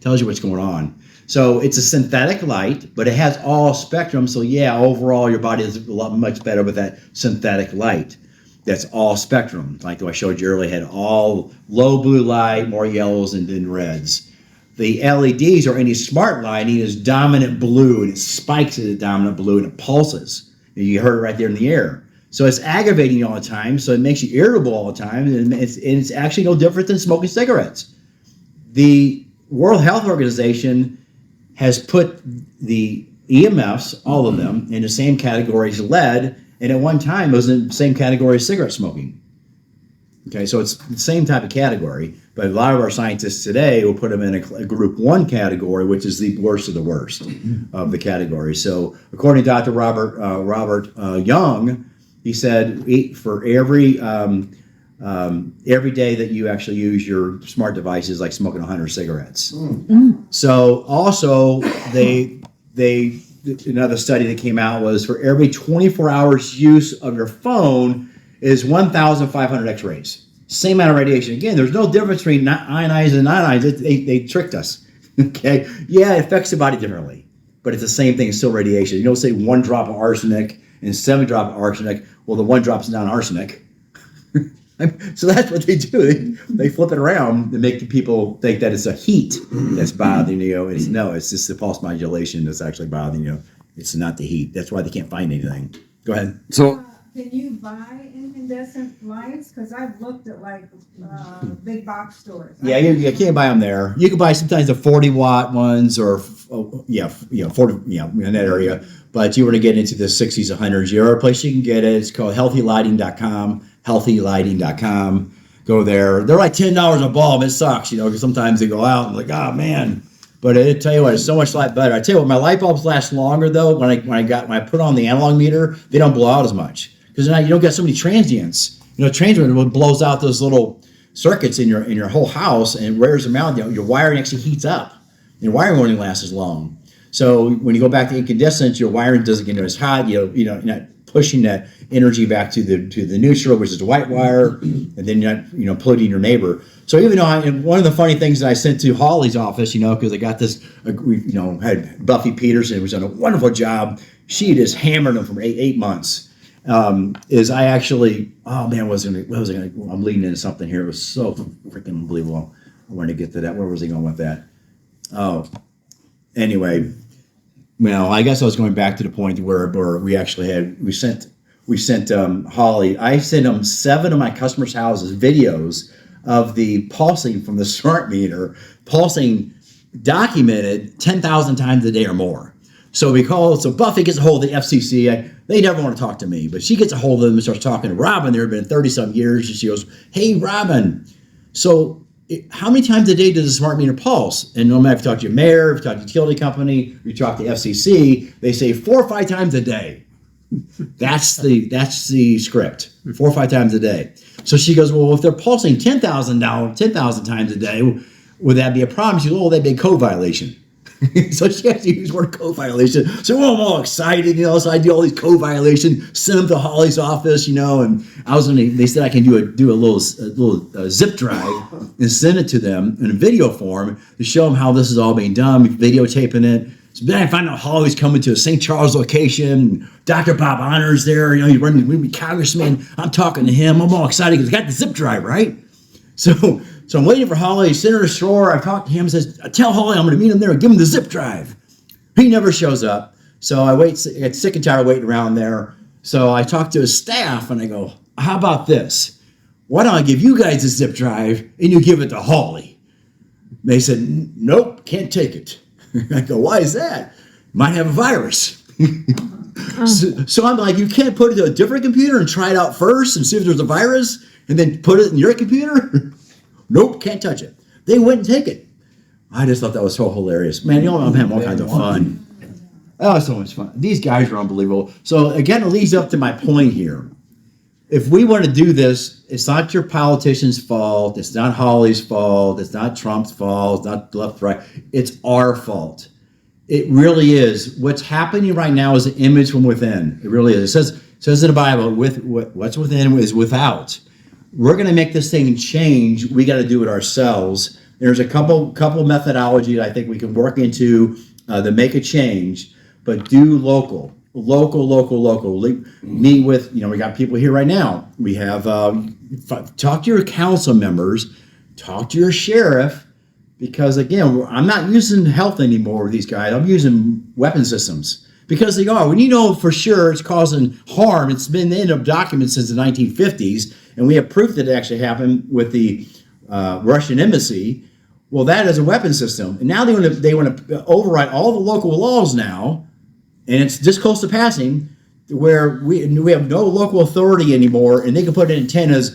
Tells you what's going on. So it's a synthetic light, but it has all spectrum. So yeah, overall, your body is much better with that synthetic light. That's all spectrum. Like I showed you earlier, had all low blue light, more yellows and then reds. The LEDs or any smart lighting is dominant blue, and it spikes at a dominant blue and it pulses. And you heard it right there in the air. So it's aggravating you all the time. So it makes you irritable all the time. And it's actually no different than smoking cigarettes. The World Health Organization has put the EMFs, all of them, in the same category as lead. And at one time, it was in the same category as cigarette smoking. Okay, so it's the same type of category, but a lot of our scientists today will put them in a group 1 category, which is the worst of the worst of the category. So according to Dr. Robert Young, he said for every day that you actually use your smart devices, like smoking 100 cigarettes. So also another study that came out was for every 24 hours use of your phone is 1,500 X-rays. Same amount of radiation. Again, there's no difference between ionized and non-ionized. They tricked us. Okay, yeah, it affects the body differently, but it's the same thing. It's still radiation. You don't say 1 drop of arsenic and 7 drop of arsenic. Well, the 1 drop is not arsenic. So that's what they do. They flip it around and make the people think that it's a heat that's bothering you. It's just the pulse modulation that's actually bothering you. It's not the heat. That's why they can't find anything. Go ahead. So Can you buy incandescent lights? Because I've looked at like big box stores. Yeah, you can't buy them there. You can buy sometimes the 40-watt ones or 40, in that area. But you want to get into the 60s, 100s. The other place you can get it, it's called healthylighting.com, healthylighting.com. Go there. They're like $10 a bulb. It sucks, because sometimes they go out and like, oh man. But I tell you what, it's so much light better. I tell you what, my light bulbs last longer though. When I put on the analog meter, they don't blow out as much because you don't get so many transients. Transient blows out those little circuits in your whole house and wears them out. Your wiring actually heats up. Your wiring won't last as long. So when you go back to incandescent, your wiring doesn't get as hot. You're not pushing that energy back to the neutral, which is the white wire, and then you're not polluting your neighbor. So even though one of the funny things that I sent to Holly's office, because I got this, we had Buffy Peterson, who's done a wonderful job. She just hammered them for 8 months. Is I actually, oh man, I'm leading into something here. It was so freaking unbelievable. I wanted to get to that. Where was he going with that? Oh, anyway. Well, I guess I was going back to the point where we sent Holly. I sent them 7 of my customers' houses videos of the pulsing from the smart meter, pulsing documented 10,000 times a day or more. So Buffy gets a hold of the FCC. They never want to talk to me, but she gets a hold of them and starts talking to Robin. There have been 30-some years. And she goes, "Hey, Robin, so how many times a day does a smart meter pulse?" And no matter if you talk to your mayor, if you talk to the utility company, you talk to FCC, they say 4 or 5 times a day. That's the script, 4 or 5 times a day. So she goes, "Well, if they're pulsing 10,000 times a day, would that be a problem?" She goes, "Oh, that'd be a code violation." So she has to use the word code violation. So I'm all excited, so I do all these code violations, send them to Holly's office, and they said I can do a little zip drive and send it to them in a video form to show them how this is all being done, videotaping it. So then I find out Holly's coming to a St. Charles location. Dr. Bob Honor's there, he's running to be congressman. I'm talking to him. I'm all excited because I got the zip drive, right? So I'm waiting for Holly, Senator Shore. I talked to him, says, "Tell Holly I'm going to meet him there and give him the zip drive." He never shows up. So I get sick and tired of waiting around there. So I talked to his staff and I go, "How about this? Why don't I give you guys the zip drive and you give it to Holly?" They said, "Nope, can't take it." I go, "Why is that?" "Might have a virus." So I'm like, "You can't put it to a different computer and try it out first and see if there's a virus and then put it in your computer?" "Nope, can't touch it." They wouldn't take it. I just thought that was so hilarious. Man, I'm having all kinds of fun. Oh, so much fun. These guys are unbelievable. So again, it leads up to my point here. If we want to do this, it's not your politician's fault. It's not Holly's fault. It's not Trump's fault. It's not left, right. It's our fault. It really is. What's happening right now is an image from within. It really is. It says in the Bible, what's within is without. We're going to make this thing change. We got to do it ourselves. There's a couple methodologies I think we can work into to make a change, but do local. Meet with, we got people here right now. We have, talk to your council members, talk to your sheriff, because again, I'm not using health anymore with these guys. I'm using weapon systems because they are. When you know for sure it's causing harm, it's been in the documents since the 1950s, and we have proof that it actually happened with the Russian embassy. Well, that is a weapon system, and now they want to override all the local laws now. And it's this close to passing where we have no local authority anymore, and they can put antennas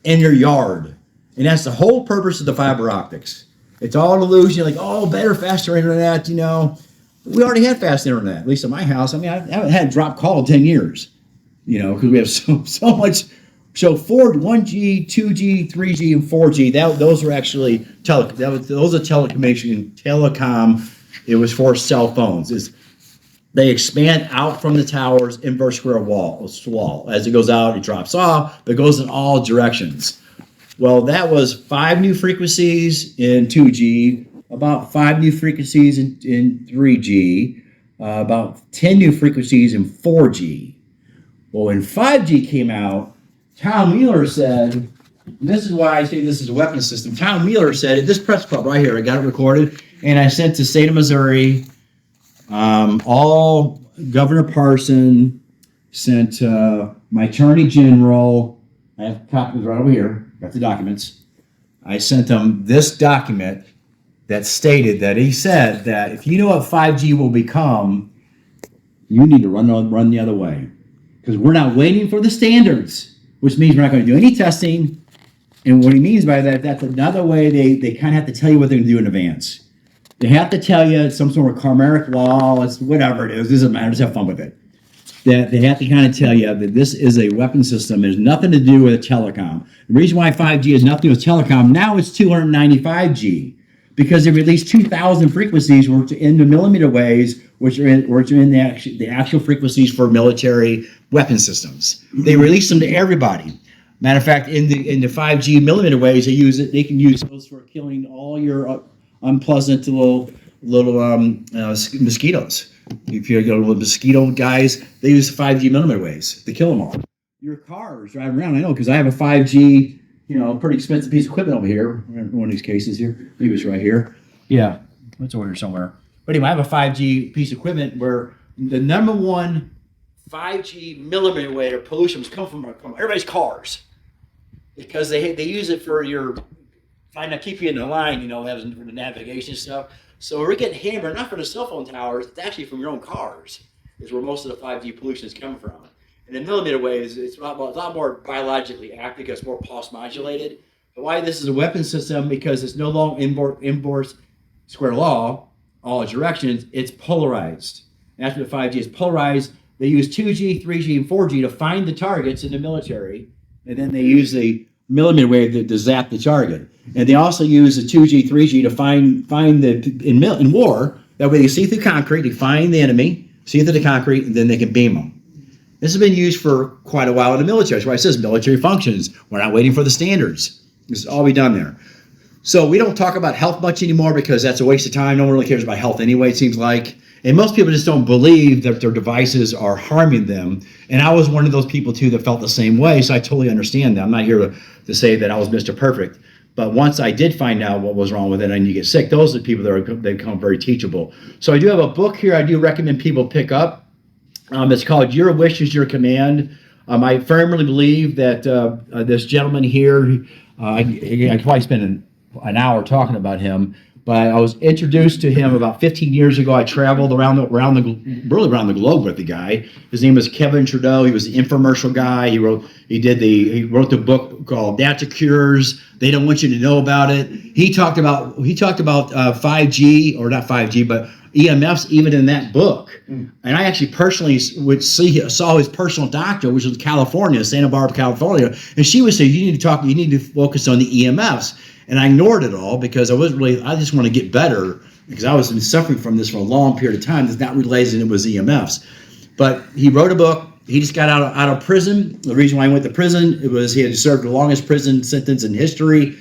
in your yard. And that's the whole purpose of the fiber optics. It's all an illusion, like, better, faster internet, We already had fast internet, at least at my house. I mean, I haven't had a drop call in 10 years, because we have so much. So 1G, 2G, 3G, and 4G, those are actually those are telecom. It was for cell phones. They expand out from the towers, inverse square wall. As it goes out, it drops off, but it goes in all directions. Well, that was 5 new frequencies in 2G, about 5 new frequencies in 3G, about 10 new frequencies in 4G. Well, when 5G came out, Tom Wheeler said, This is why I say this is a weapon system. Tom Wheeler said it. This press club right here, I got it recorded, and I sent to state of Missouri, all Governor Parson, sent my Attorney General. I have copies right over here. Got the documents. I sent them this document that stated that he said that if you know what 5G will become, you need to run the other way. Because we're not waiting for the standards, which means we're not going to do any testing. And what he means by that, that's another way they kind of have to tell you what they're going to do in advance. They have to tell you some sort of Karmaric law, it's whatever it is, doesn't matter, just have fun with it. That they have to kind of tell you that this is a weapon system. It has nothing to do with telecom. The reason why 5G has nothing to do with telecom, now it's 295G, because they released 2,000 frequencies which are in the millimeter waves, which are in the actual frequencies for military weapon systems. They released them to everybody. Matter of fact, in the 5G millimeter waves, they can use those for killing all your unpleasant little mosquitoes. If you go to the mosquito guys, they use 5G millimeter waves to kill them all. Your cars driving around, I know, because I have a 5G, pretty expensive piece of equipment over here. One of these cases here. Maybe it's right here. Yeah, it's over here somewhere. But anyway, I have a 5G piece of equipment where the number one 5G millimeter wave pollutions come from everybody's cars. Because they use it for trying to keep you in the line, for the navigation stuff. So we're getting hammered, not from the cell phone towers, it's actually from your own cars, is where most of the 5G pollution is coming from. And the millimeter waves, it's a lot more biologically active, because it's more pulse modulated. But why this is a weapon system, because it's no longer inverse square law, all directions, it's polarized. And that's what 5G is, polarized. They use 2G, 3G, and 4G to find the targets in the military, and then they use the millimeter wave to zap the target. And they also use the 2G, 3G to find in war. That way they see through concrete, they find the enemy, see through the concrete, and then they can beam them. This has been used for quite a while in the military. That's why it says military functions. We're not waiting for the standards. This is all we done there. So we don't talk about health much anymore, because that's a waste of time. No one really cares about health anyway, it seems like. And most people just don't believe that their devices are harming them. And I was one of those people too that felt the same way. So I totally understand that. I'm not here to say that I was Mr. Perfect. But once I did find out what was wrong with it and you get sick, those are the people they become very teachable. So I do have a book here I do recommend people pick up. It's called Your Wish is Your Command. I firmly believe that this gentleman here, I could probably spend an hour talking about him, but I was introduced to him about 15 years ago. I traveled around the globe with the guy. His name was Kevin Trudeau. He was the infomercial guy. He wrote the book called Natural Cures. They don't want you to know about it. He talked about 5G, or not 5G, but EMFs even in that book. And I actually personally saw his personal doctor, which was California, Santa Barbara, California, and she would say, you need to focus on the EMFs. And I ignored it all because I just want to get better, because I was suffering from this for a long period of time. It's not realizing it was EMFs. But he wrote a book. He just got out of prison. The reason why he went to prison, it was he had served the longest prison sentence in history.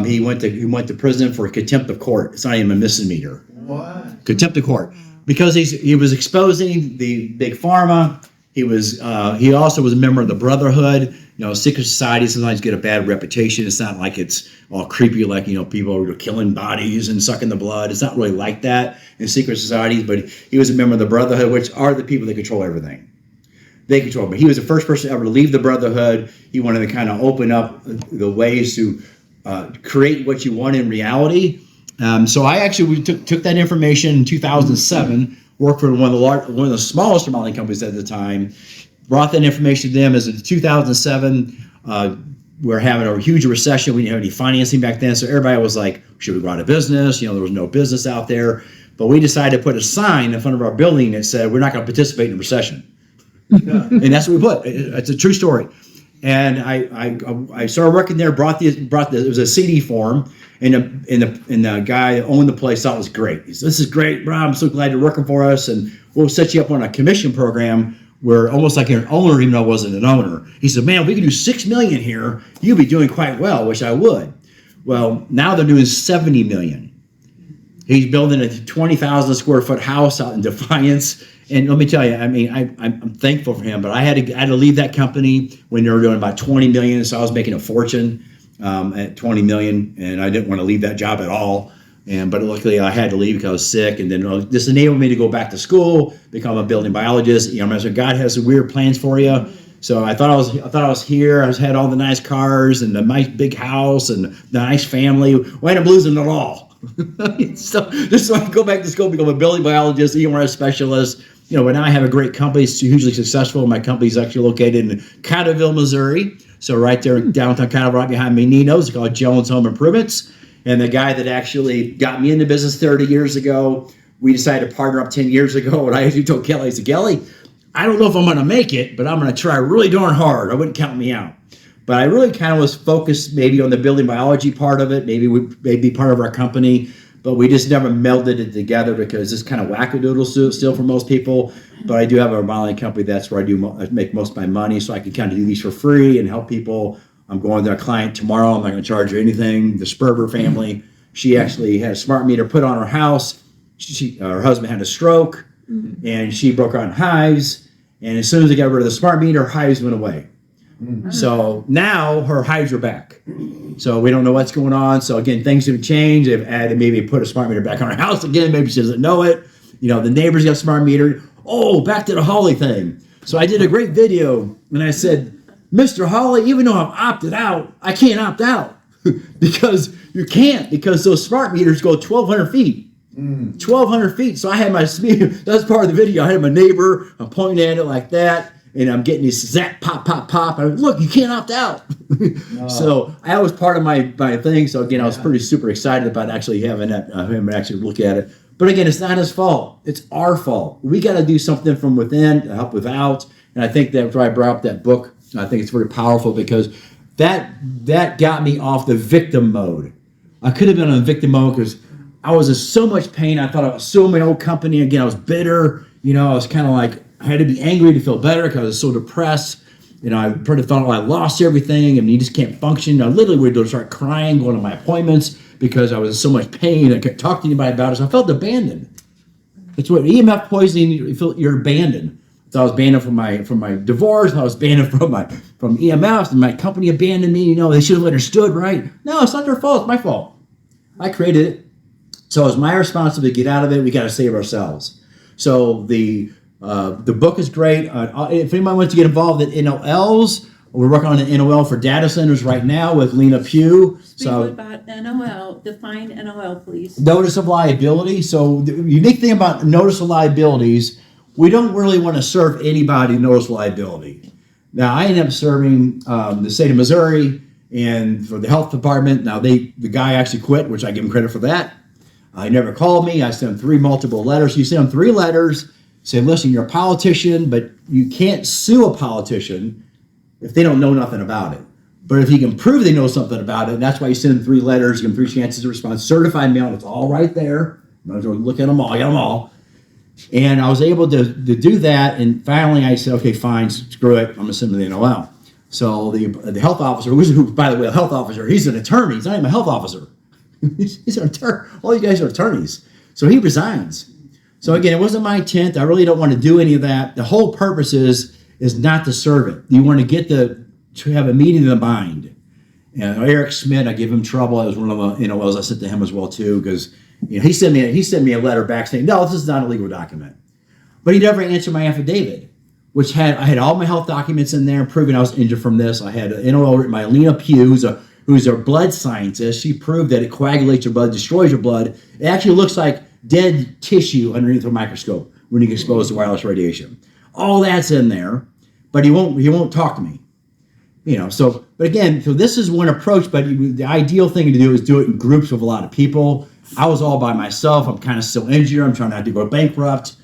He went to prison for contempt of court. It's not even a misdemeanor. What? Contempt of court, because he was exposing the big pharma. He also was a member of the Brotherhood. Secret societies sometimes get a bad reputation. It's not like it's all creepy, like people are killing bodies and sucking the blood. It's not really like that in secret societies. But he was a member of the Brotherhood, which are the people that control everything. They control. But he was the first person ever to leave the Brotherhood. He wanted to kind of open up the ways to create what you want in reality. So I actually took that information in 2007. Worked for one of the smallest modeling companies at the time. Brought that information to them. As in 2007, we were having a huge recession. We didn't have any financing back then, so everybody was like, should we go out of business? There was no business out there. But we decided to put a sign in front of our building that said, we're not going to participate in a recession. And that's what we put. It's a true story. And I started working there, it was a CD form, and the guy that owned the place thought it was great. He said, this is great, Rob, I'm so glad you're working for us, and we'll set you up on a commission program where almost like an owner, even though I wasn't an owner. He said, man, if we could do $6 million here, you'd be doing quite well, which I would. Well, now they're doing $70 million. He's building a 20,000 square foot house out in Defiance. And let me tell you, I'm thankful for him, but I had to leave that company when they were doing about $20 million, so I was making a fortune. at 20 million, and I didn't want to leave that job at all. But luckily I had to leave because I was sick, and then this enabled me to go back to school, become a building biologist. I said, God has some weird plans for you. So I thought I was here. I had all the nice cars and the nice big house and the nice family. Well, I ended up losing it all. So just so I could go back to school, become a building biologist, EMR specialist. But now I have a great company. It's hugely successful. My company is actually located in Cotterville, Missouri. So right there in downtown Cotterville, right behind me, Nino's. It's called Jones Home Improvements. And the guy that actually got me into business 30 years ago, we decided to partner up 10 years ago. And I actually told Kelly, I said, Kelly, I don't know if I'm going to make it, but I'm going to try really darn hard. I wouldn't count me out. But I really kind of was focused maybe on the building biology part of it. Maybe part of our company, but we just never melded it together because it's kind of wackadoodle still for most people. But I do have a modeling company. That's where I make most of my money, so I can kind of do these for free and help people. I'm going to a client tomorrow. I'm not going to charge her anything. The Sperber family, she actually had a smart meter put on her house. Her husband had a stroke, and she broke out in hives. And as soon as they got rid of the smart meter, hives went away. So now her hives are back. So we don't know what's going on. So again, things have changed. They've added, maybe put a smart meter back on her house again. Maybe she doesn't know it. The neighbors got smart meter. Oh, back to the Holly thing. So I did a great video, and I said, Mr. Holly, even though I've opted out, I can't opt out because you can't, because those smart meters go 1,200 feet. 1,200 feet. So I had my, that's part of the video. I had my neighbor, I'm pointing at it like that, and I'm getting these zap, pop, pop, pop. I was, look, you can't opt out. So that was part of my thing. So again, I was pretty super excited about actually having him actually look at it. But again, it's not his fault. It's our fault. We got to do something from within to help without. And I think that's why I brought up that book. I think it's very powerful because that got me off the victim mode. I could have been on the victim mode because I was in so much pain. I thought I was suing my old company. Again, I was bitter. I was kind of like, I had to be angry to feel better because I was so depressed. I pretty thought, I lost everything and you just can't function. I literally would start crying, going to my appointments because I was in so much pain. I couldn't talk to anybody about it. So I felt abandoned. It's what EMF poisoning, you feel you're abandoned. So I was abandoned from my divorce. I was abandoned from EMFs, and my company abandoned me. They should have understood, right? No, it's not their fault. It's my fault. I created it. So it's my responsibility to get out of it. We got to save ourselves. So the book is great. If anybody wants to get involved in NOLs, we're working on an NOL for data centers right now with Lena Pugh. Speak about NOL. Define NOL, please. Notice of liability. So the unique thing about notice of liabilities, we don't really want to serve anybody notice of liability. Now, I ended up serving the state of Missouri and for the health department. Now, the guy actually quit, which I give him credit for that. He never called me. I sent him 3 multiple letters. You send him 3 letters, say, listen, you're a politician, but you can't sue a politician if they don't know nothing about it. But if you can prove they know something about it, and that's why you send them 3 letters, give them 3 chances to respond, certified mail, it's all right there. You might as well look at them all. I got them all. And I was able to do that, and finally I said, okay, fine, screw it, I'm going to send them to the NOL. So the health officer, who, by the way, a health officer, he's an attorney, he's not even a health officer. He's an attorney. All you guys are attorneys. So he resigns. So again, it wasn't my intent. I really don't want to do any of that. The whole purpose is not to serve it. You want to have a meeting of the mind. And Eric Schmidt, I give him trouble. I was one of the NOLs. I sent to him as well too, because he sent me a letter back saying, no, this is not a legal document. But he never answered my affidavit, which I had all my health documents in there proving I was injured from this. I had an NOL written by Lena Pugh, who's a blood scientist. She proved that it coagulates your blood, destroys your blood. It actually looks like dead tissue underneath a microscope when you get exposed to wireless radiation. All that's in there, but he won't talk to me. But again, so this is one approach, but the ideal thing to do is do it in groups with a lot of people. I was all by myself. I'm kind of still injured. I'm trying not to go bankrupt.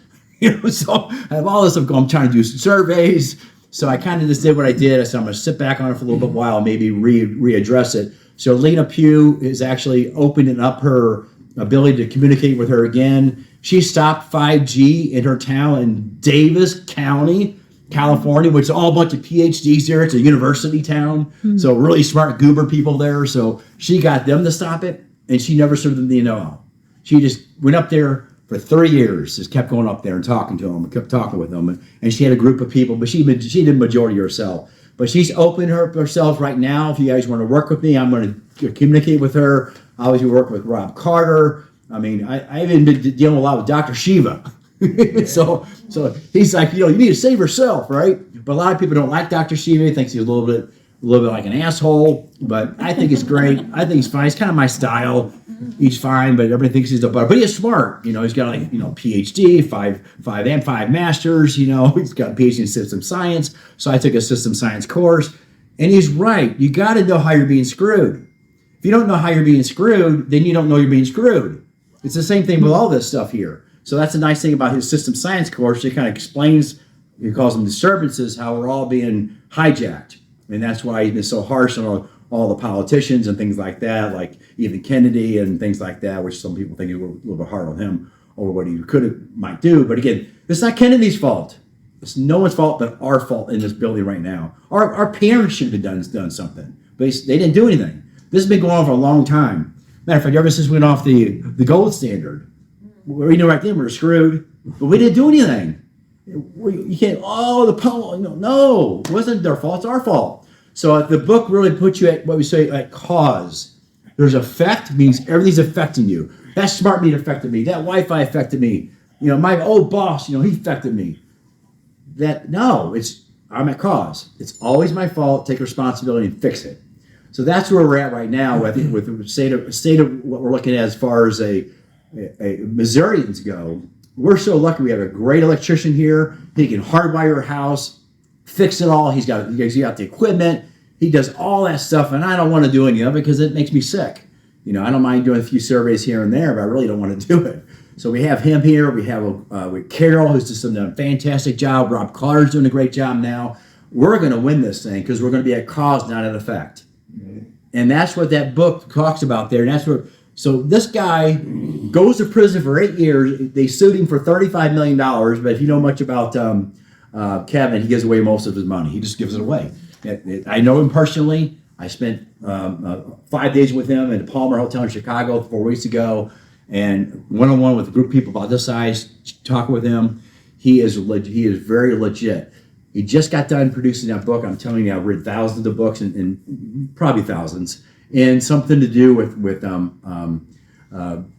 So I have all this stuff going. I'm trying to do some surveys. So I kind of just did what I did. I said, I'm going to sit back on it for a little bit while, maybe readdress it. So Lena Pugh is actually opening up her ability to communicate with her again. She stopped 5G in her town in Davis County, California, which is all a bunch of PhDs there. It's a university town. Mm-hmm. So really smart goober people there. So she got them to stop it, and she never served them the NOL. She just went up there for 3 years, just kept going up there and talking to them, kept talking with them. And she had a group of people, but she did majority herself. But she's open herself right now. If you guys want to work with me, I'm going to communicate with her. I always work with Rob Carter. I mean, I even been dealing a lot with Dr. Shiva. so he's like, you need to save yourself, right? But a lot of people don't like Dr. Shiva. He thinks he's a little bit like an asshole. But I think it's great. I think he's fine. It's kind of my style. He's fine, but everybody thinks he's a butter. But he's smart. He's got PhD, five masters. He's got a PhD in system science. So I took a system science course, and he's right. You got to know how you're being screwed. If you don't know how you're being screwed, then you don't know you're being screwed. It's the same thing with all this stuff here. So that's a nice thing about his system science course. He kind of explains, he calls them disturbances, how we're all being hijacked. And that's why he's been so harsh on all the politicians and things like that, like even Kennedy and things like that, which some people think is a little bit hard on him over what he might do. But again, it's not Kennedy's fault. It's no one's fault but our fault in this building right now. Our parents should have done something, but they didn't do anything. This has been going on for a long time. Matter of fact, ever since we went off the gold standard, we knew right then we were screwed, but we didn't do anything. You can't, the power, no, it wasn't their fault, it's our fault. So the book really puts you at what we say at cause. There's effect, means everything's affecting you. That smart meter affected me, that Wi-Fi affected me, my old boss, he affected me. I'm at cause. It's always my fault, take responsibility and fix it. So that's where we're at right now. I think with the state of what we're looking at as far as a Missourians go. We're so lucky. We have a great electrician here. He can hardwire your house, fix it all. He's got the equipment. He does all that stuff, and I don't want to do any of it because it makes me sick. I don't mind doing a few surveys here and there, but I really don't want to do it. So we have him here. We have with Carol, who's just done a fantastic job. Rob Carter's doing a great job now. We're going to win this thing because we're going to be at cause, not at effect. And that's what that book talks about there. And so this guy goes to prison for 8 years. They sued him for $35 million. But if you know much about Kevin, he gives away most of his money. He just gives it away. I know him personally. I spent 5 days with him at the Palmer Hotel in Chicago 4 weeks ago, and one-on-one with a group of people about this size, talking with him. He is very legit. He just got done producing that book. I'm telling you, I've read thousands of books and probably thousands, and something to do with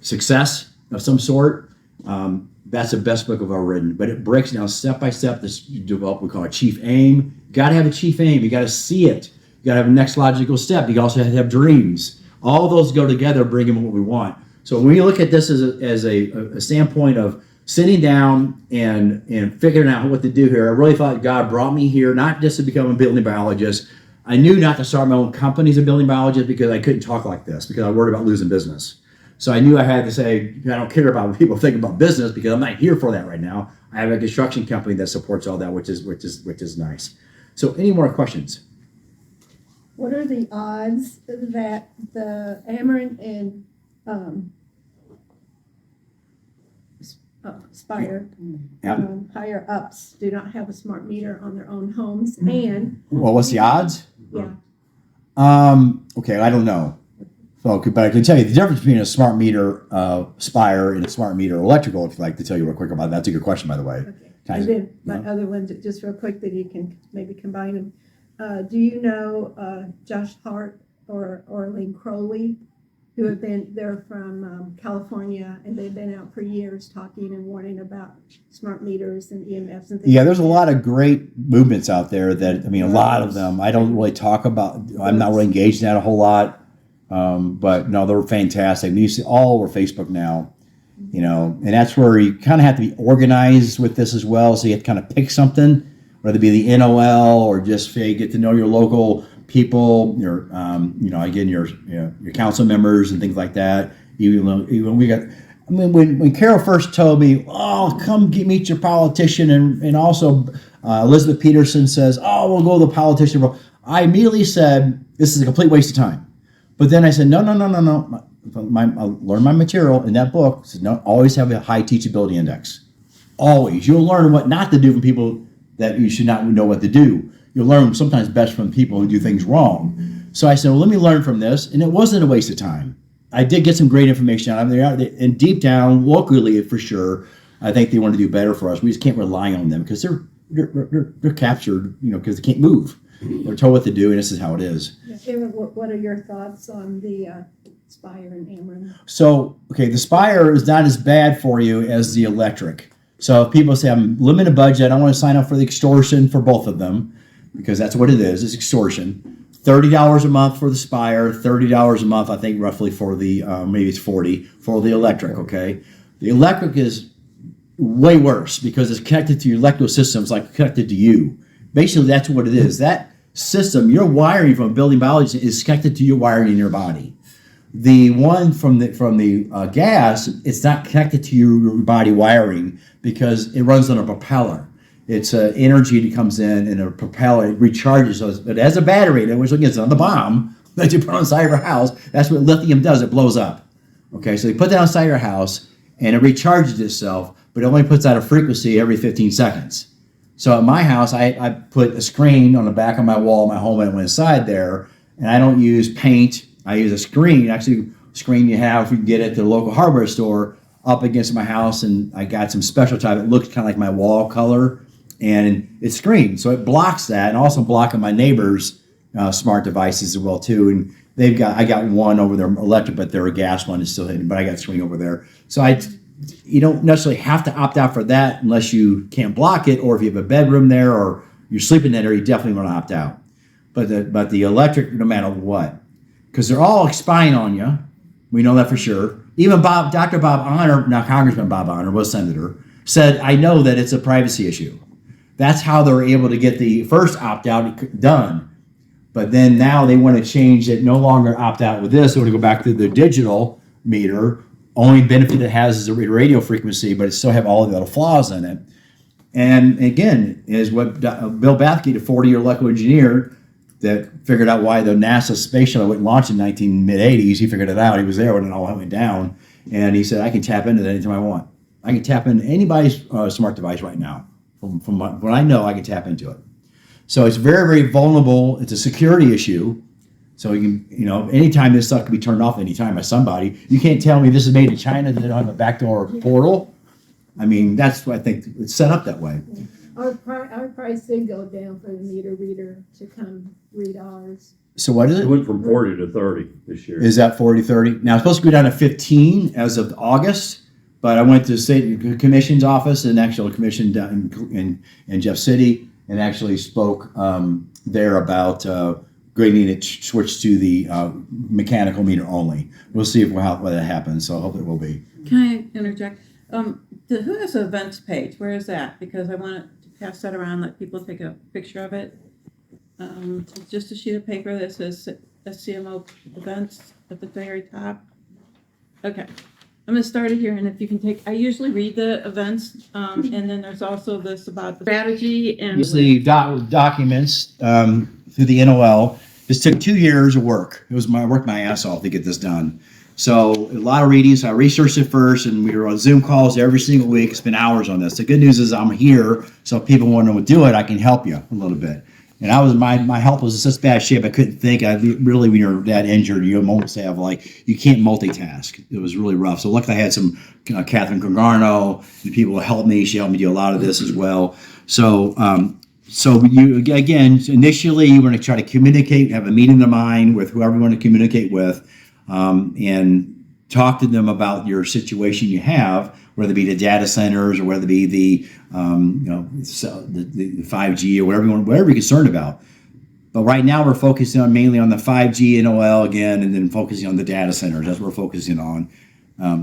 success of some sort. That's the best book I've ever written. But it breaks down step by step this develop we call a chief aim. You got to have a chief aim. You got to see it. You got to have a next logical step. You also have to have dreams. All those go together, bring in what we want. So when you look at this as a standpoint of sitting down and figuring out what to do here, I really thought God brought me here not just to become a building biologist. I knew not to start my own company as a building biologist because I couldn't talk like this because I worried about losing business. So I knew I had to say, I don't care about what people think about business because I'm not here for that right now. I have a construction company that supports all that, which is nice. So any more questions? What are the odds that the Amarin and Spire higher ups do not have a smart meter on their own homes? And Well, what's the odds? yeah, Okay, I don't know. So, but I can tell you the difference between a smart meter Spire and a smart meter electrical, if you'd like to tell you real quick about that. That's a good question, by the way. okay. And then my other ones, just real quick, that you can maybe combine them. Do you know Josh Hart or Lynn Crowley, who have been, they're from California, and they've been out for years talking and warning about smart meters and EMFs and things. Yeah, there's a lot of great movements out there that, a lot of them I don't really talk about. I'm not really engaged in that a whole lot. But no, they're fantastic. You see all over Facebook now, and that's where you kind of have to be organized with this as well. So you have to kind of pick something, whether it be the NOL or just say, get to know your local people, your council members and things like that. Even we got, when Carol first told me, come meet your politician, and also Elizabeth Peterson says, we'll go to the politician. I immediately said, this is a complete waste of time. But then I said, no. I learned my material in that book. Said, no, always have a high teachability index. Always. You'll learn what not to do from people that you should not know what to do. You'll learn sometimes best from people who do things wrong. So I said, well, let me learn from this. And it wasn't a waste of time. I did get some great information out of there. And deep down, locally, for sure, I think they want to do better for us. We just can't rely on them because they're captured, because they can't move. They're told what to do, and this is how it is. Aaron, what are your thoughts on the Spire and Ameren? So, okay, the Spire is not as bad for you as the electric. So if people say, I'm limited budget, I don't want to sign up for the extortion for both of them, because that's what it is, it's extortion. $30 a month for the Spire, $30 a month, I think roughly for the, maybe it's $40, for the electric, okay? The electric is way worse because it's connected to your electrical systems, like connected to you. Basically, that's what it is. That system, your wiring from a building biology is connected to your wiring in your body. The one from the gas, it's not connected to your body wiring because it runs on a propeller. It's energy that comes in and a propeller, it recharges. So it has a battery, which again is on the bomb that you put on the side of your house. That's what lithium does, it blows up. Okay, so you put that on the side of your house and it recharges itself, but it only puts out a frequency every 15 seconds. So at my house, I put a screen on the back of my wall, my home, and I went inside there, and I don't use paint. I use a screen, actually a screen you have if you can get it at the local hardware store up against my house, and I got some special type. It looks kind of like my wall color, and it's screened. So it blocks that, and also blocking my neighbors' smart devices as well too. And I got one over there electric, but their gas one is still hidden, but I got a screen over there. So you don't necessarily have to opt out for that unless you can't block it, or if you have a bedroom there or you're sleeping there, you definitely want to opt out. But the electric, no matter what, because they're all spying on you. We know that for sure. Even Dr. Bob Honor, now Congressman Bob Honor, was senator, said, I know that it's a privacy issue. That's how they were able to get the first opt-out done. But then now they want to change it, no longer opt out with this. They want to go back to the digital meter. Only benefit it has is the radio frequency, but it still have all of the little flaws in it. And again, is what Bill Bathke, the 40-year electrical engineer that figured out why the NASA space shuttle went launch in mid-80s, he figured it out. He was there when it all went down. And he said, I can tap into that anytime I want. I can tap into anybody's smart device right now. From what I know, I can tap into it. So it's very, very vulnerable. It's a security issue. So you can, anytime this stuff can be turned off anytime by somebody. You can't tell me this is made in China, that they don't have a backdoor portal. I mean, that's what I think it's set up that way. Our price did go down for the meter reader to come read ours. So what is It it? went from 40 to 30 this year. Is that 40, 30? Now, it's supposed to go down to 15 as of August, but I went to the state commission's office, an actual commission down in Jeff City, and actually spoke there about getting it switched to the mechanical meter only. We'll see how that happens, so I hope it will be. Can I interject? Who has the events page? Where is that? Because I want to pass that around, let people take a picture of it. It's just a sheet of paper that says SCMO events at the very top. Okay, I'm gonna start it here, and if you can take, I usually read the events, and then there's also this about the strategy and. The documents through the NOL. This took 2 years of work. I worked my ass off to get this done. So a lot of reading. So I researched it first, and we were on Zoom calls every single week. Spent hours on this. The good news is I'm here, so if people want to do it, I can help you a little bit. And my health was in such bad shape, I couldn't think. Really, when you're that injured, you almost have you can't multitask. It was really rough. So luckily I had some Catherine Congarno, the people who helped me. She helped me do a lot of this as well. So initially you want to try to communicate, have a meeting of mind with whoever you want to communicate with, and talk to them about your situation you have, whether it be the data centers or whether it be the 5G or whatever you're concerned about. But right now we're focusing mainly on the 5G NOL again, and then focusing on the data centers. That's what we're focusing on.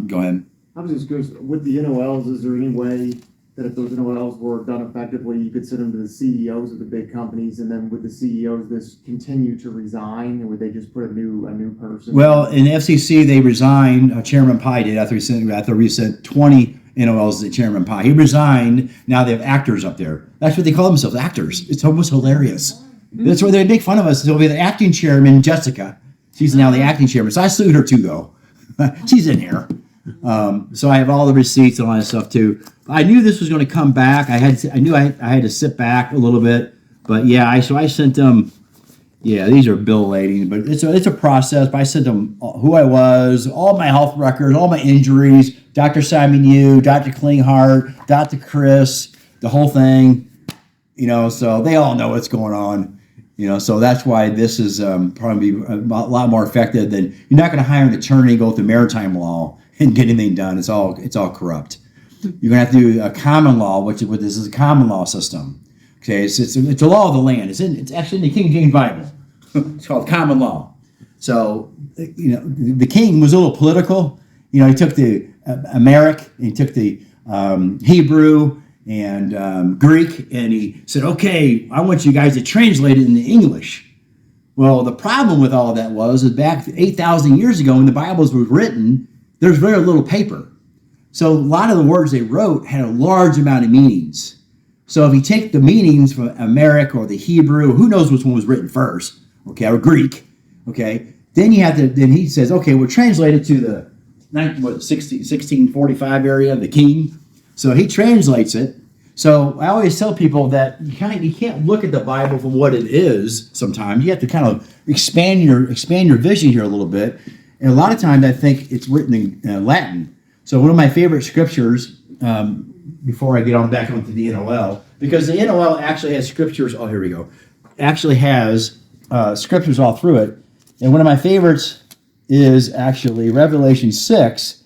Go ahead. I was just curious, with the NOLs, is there any way that if those NOLs were done effectively, you could send them to the CEOs of the big companies, and then would the CEOs just continue to resign, or would they just put a new person? Well, in the FCC, they resigned. Chairman Pai did after we sent 20 NOLs to Chairman Pai. He resigned. Now they have actors up there. That's what they call themselves, actors. It's almost hilarious. That's why they make fun of us. It'll be the acting chairman, Jessica. She's now the acting chairman. So I sued her too, though. She's in here. So I have all the receipts and all that stuff too. I knew this was going to come back. I knew I had to sit back a little bit, but yeah. So I sent them. Yeah, these are bill lading, but it's a process. But I sent them who I was, all my health records, all my injuries, Dr. Simon Yu, Dr. Klinghardt, Dr. Chris, the whole thing. So they all know what's going on. So that's why this is probably a lot more effective than you're not going to hire an attorney, go through maritime law and get anything done. It's all corrupt. You're going to have to do a common law, which this is a common law system. Okay, it's a law of the land. It's actually in the King James Bible. It's called common law. So the king was a little political. He took the Amharic, he took the Hebrew and Greek, and he said, okay, I want you guys to translate it into English. Well, the problem with all of that was back 8,000 years ago when the Bibles were written, there's very little paper. So a lot of the words they wrote had a large amount of meanings. So if you take the meanings from Amharic or the Hebrew, who knows which one was written first, okay, or Greek, okay, then he says, okay, we'll translate it to the 1645 area, the king. So he translates it. So I always tell people that you can't look at the Bible from what it is sometimes. You have to kind of expand your vision here a little bit. And a lot of times I think it's written in Latin. So one of my favorite scriptures, before I get back onto the NOL, because the NOL actually has scriptures, here we go, actually has scriptures all through it. And one of my favorites is actually Revelation 6.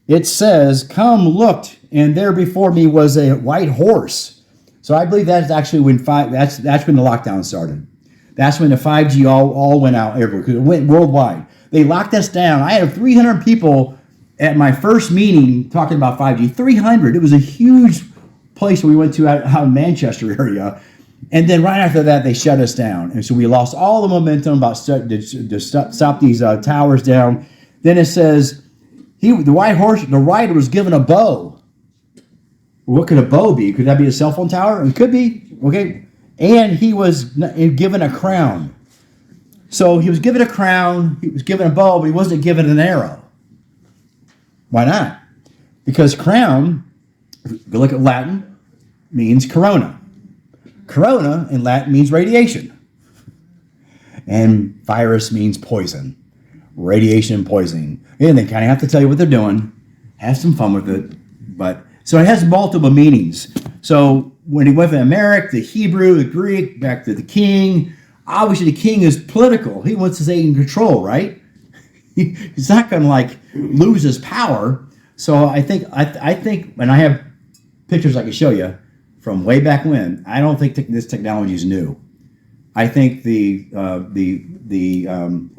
It says, come look, and there before me was a white horse. So I believe that's actually when that's when the lockdown started. That's when the 5G all went out everywhere, because it went worldwide. They locked us down. I had 300 people at my first meeting talking about 5G. 300. It was a huge place we went to out in Manchester area. And then right after that, they shut us down. And so we lost all the momentum about to stop these towers down. Then it says, the white horse, the rider was given a bow. What could a bow be? Could that be a cell phone tower? It could be. Okay. And he was given a crown. So he was given a crown, he was given a bow, but he wasn't given an arrow. Why not? Because crown, if you look at Latin, means corona. Corona in Latin means radiation. And virus means poison. Radiation and poisoning. And they kind of have to tell you what they're doing. Have some fun with it. So it has multiple meanings. So when he went from Amharic, the Hebrew, the Greek, back to the king, obviously the king is political. He wants to stay in control, right? He's not going to lose his power. So I think, and I have pictures I can show you from way back when. I don't think this technology is new. I think the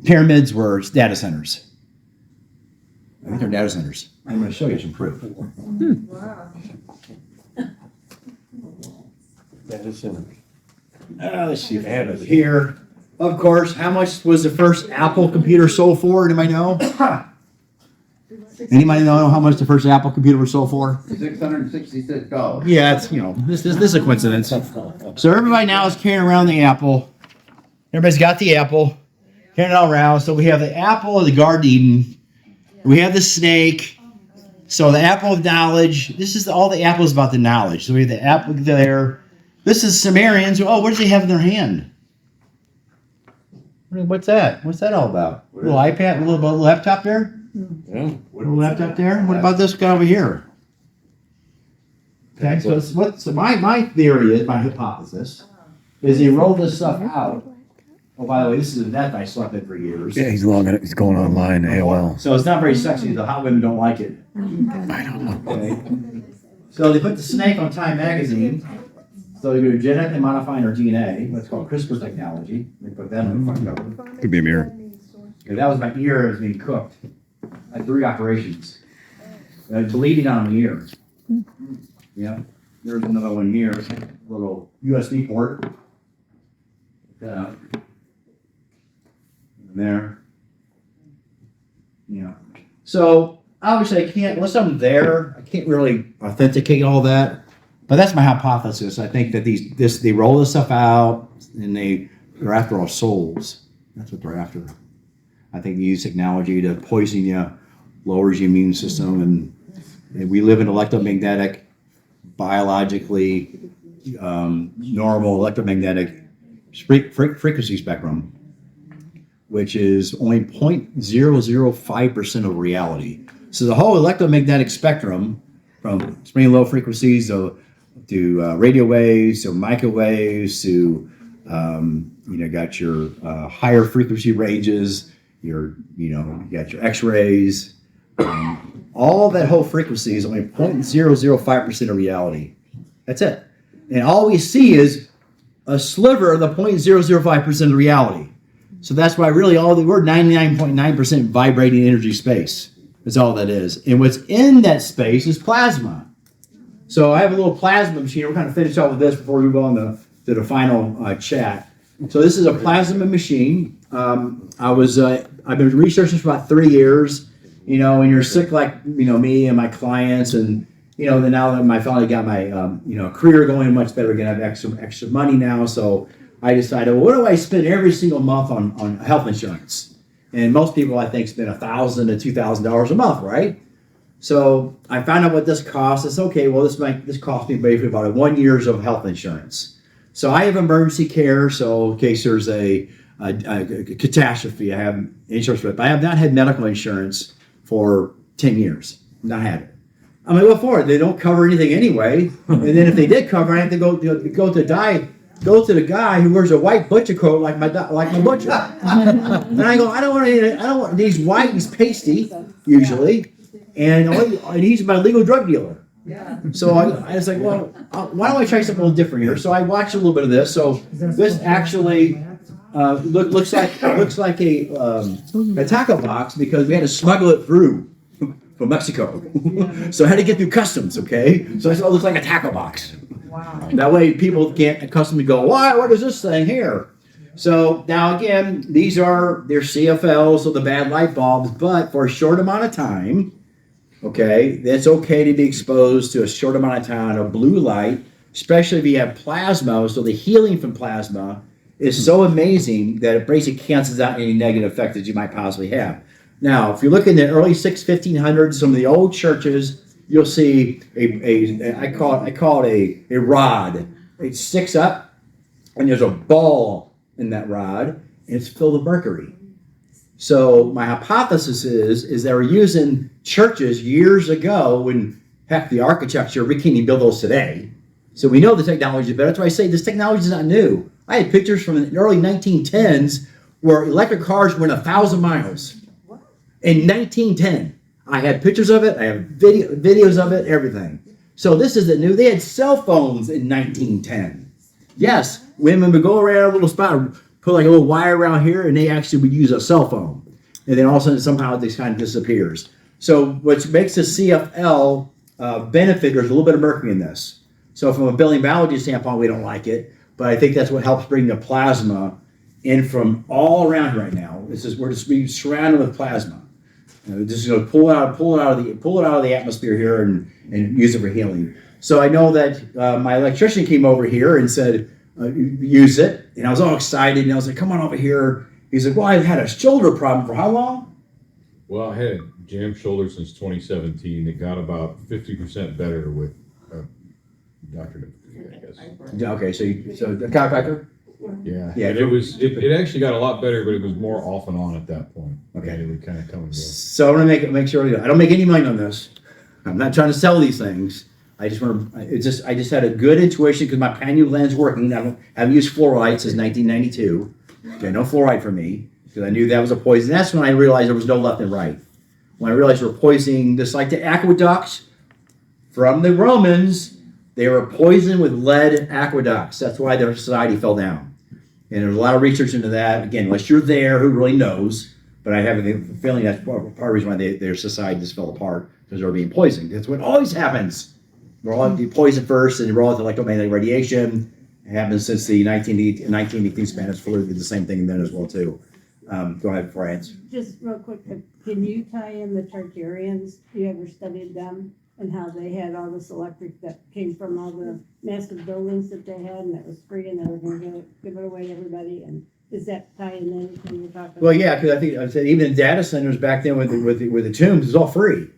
pyramids were data centers. I think they're data centers. I'm going to show you some proof. Wow. Data centers. Let's see if I have it here. Of course, how much was the first Apple computer sold for? Anybody know? Anybody know how much the first Apple computer was sold for? $666. Yeah, it's this is a coincidence. So everybody now is carrying around the Apple. Everybody's got the Apple, carrying it all around. So we have the apple of the Garden of Eden. We have the snake. So the apple of knowledge. This is all the apples about the knowledge. So we have the apple there. This is Sumerians. Oh, what do they have in their hand? What's that? What's that all about? A little iPad, a little laptop there? Yeah. Little laptop there? What about this guy over here? Okay, so my theory is, my hypothesis, is he rolled this stuff out. Oh, by the way, this is a net I slept in for years. Yeah, he's logging it. He's going online, AOL. So it's not very sexy. The hot women don't like it. I don't know. Okay. So they put the snake on Time magazine. So they're going to genetically modify our DNA. What's called CRISPR technology. They put that on the front cover. Could be a mirror. Okay, that was my ear that was being cooked. I had 3 operations. Bleeding on my ear. Yeah. There's another one here. Little USB port. And there. Yeah. So obviously I can't, unless I'm there, I can't really authenticate all that. But that's my hypothesis. I think that they roll this stuff out and they're after our souls. That's what they're after. I think they use technology to poison you, lowers your immune system, and we live in electromagnetic, biologically normal electromagnetic frequency spectrum, which is only 0.005% of reality. So the whole electromagnetic spectrum, from extremely low frequencies to radio waves, to microwaves, to Got your higher frequency ranges, you got your X-rays. All that whole frequency is only 0.005% of reality. That's it. And all we see is a sliver of the 0.005% of reality. So that's why really we're 99.9% vibrating energy space. That's all that is. And what's in that space is plasma. So I have a little plasma machine. We're kind of finish off with this before we go on to the final chat. So this is a plasma machine. I've been researching for about 3 years. When you're sick like me and my clients, and then now that my finally got my career going much better, again, I have extra money now. So I decided, well, what do I spend every single month on health insurance? And most people, I think, spend $1,000 to $2,000 a month, right? So I found out what this costs. It's okay. Well, this cost me basically about 1 year's of health insurance. So I have emergency care. So in case there's a catastrophe, I have insurance for it. But I have not had medical insurance for 10 years. Not had it. I mean, what for? They don't cover anything anyway. And then if they did cover, I have to go to the guy who wears a white butcher coat like my butcher. And I go, I don't want these white. He's pasty usually, and he's my legal drug dealer. So I was like, well, why don't I try something a little different here? So I watched a little bit of this. So this actually looks like a taco box because we had to smuggle it through from Mexico. So I had to get through customs. Okay, so it looks like a taco box. Wow. That way people can't accustomed to go, why? What is this thing here? So now again, they're CFLs, so the bad light bulbs, but for a short amount of time, okay, it's okay to be exposed to a short amount of time of blue light, especially if you have plasma. So the healing from plasma is so amazing that it basically cancels out any negative effect that you might possibly have. Now, if you look in the early 1500s, some of the old churches, you'll see I call it a rod. It sticks up, and there's a ball in that rod, and it's filled with mercury. So my hypothesis is they were using churches years ago when, heck, the architecture, we can't even build those today. So we know the technology is better. That's why I say this technology is not new. I had pictures from the early 1910s where electric cars went 1,000 miles. In 1910. I had pictures of it. I have videos of it, everything. So this isn't new. They had cell phones in 1910. Yes, women would go around a little spot, put like a little wire around here, and they actually would use a cell phone. And then all of a sudden, somehow this kind of disappears. So what makes the CFL benefit, there's a little bit of mercury in this. So from a building biology standpoint, we don't like it. But I think that's what helps bring the plasma in from all around right now. We're just being surrounded with plasma. Just going to pull it out of the atmosphere here and use it for healing. So I know that my electrician came over here and said, use it. And I was all excited. And I was like, come on over here. He's like, well, I've had a shoulder problem for how long? Well, I had jammed shoulder since 2017. It got about 50% better with Dr. I guess. Okay, so the chiropractor? Yeah. Yeah. And it actually got a lot better, but it was more off and on at that point. Okay. And it would kind of come and go. So I want to make sure I don't make any money on this. I'm not trying to sell these things. I just had a good intuition because my pineal gland's working. I haven't used fluoride since 1992. Okay, no fluoride for me because I knew that was a poison. That's when I realized there was no left and right. When I realized we're poisoning, just like the aqueducts from the Romans, they were poisoned with lead aqueducts. That's why their society fell down. And there's a lot of research into that. Again, unless you're there, who really knows? But I have a feeling that's part of the reason why their society just fell apart because they were being poisoned. That's what always happens. We're all poisoned first, and we're all with electromagnetic radiation. It happens since the 1918 Spanish flu did the same thing then as well too. Go ahead, before I answer. Just real quick, can you tie in the Tartarians? You ever studied them and how they had all this electric that came from all the massive buildings that they had, and it was free, and they were going to give it away to everybody? And is that tying in anything you're talking about? Well, yeah, because I said even data centers back then with the tombs is all free.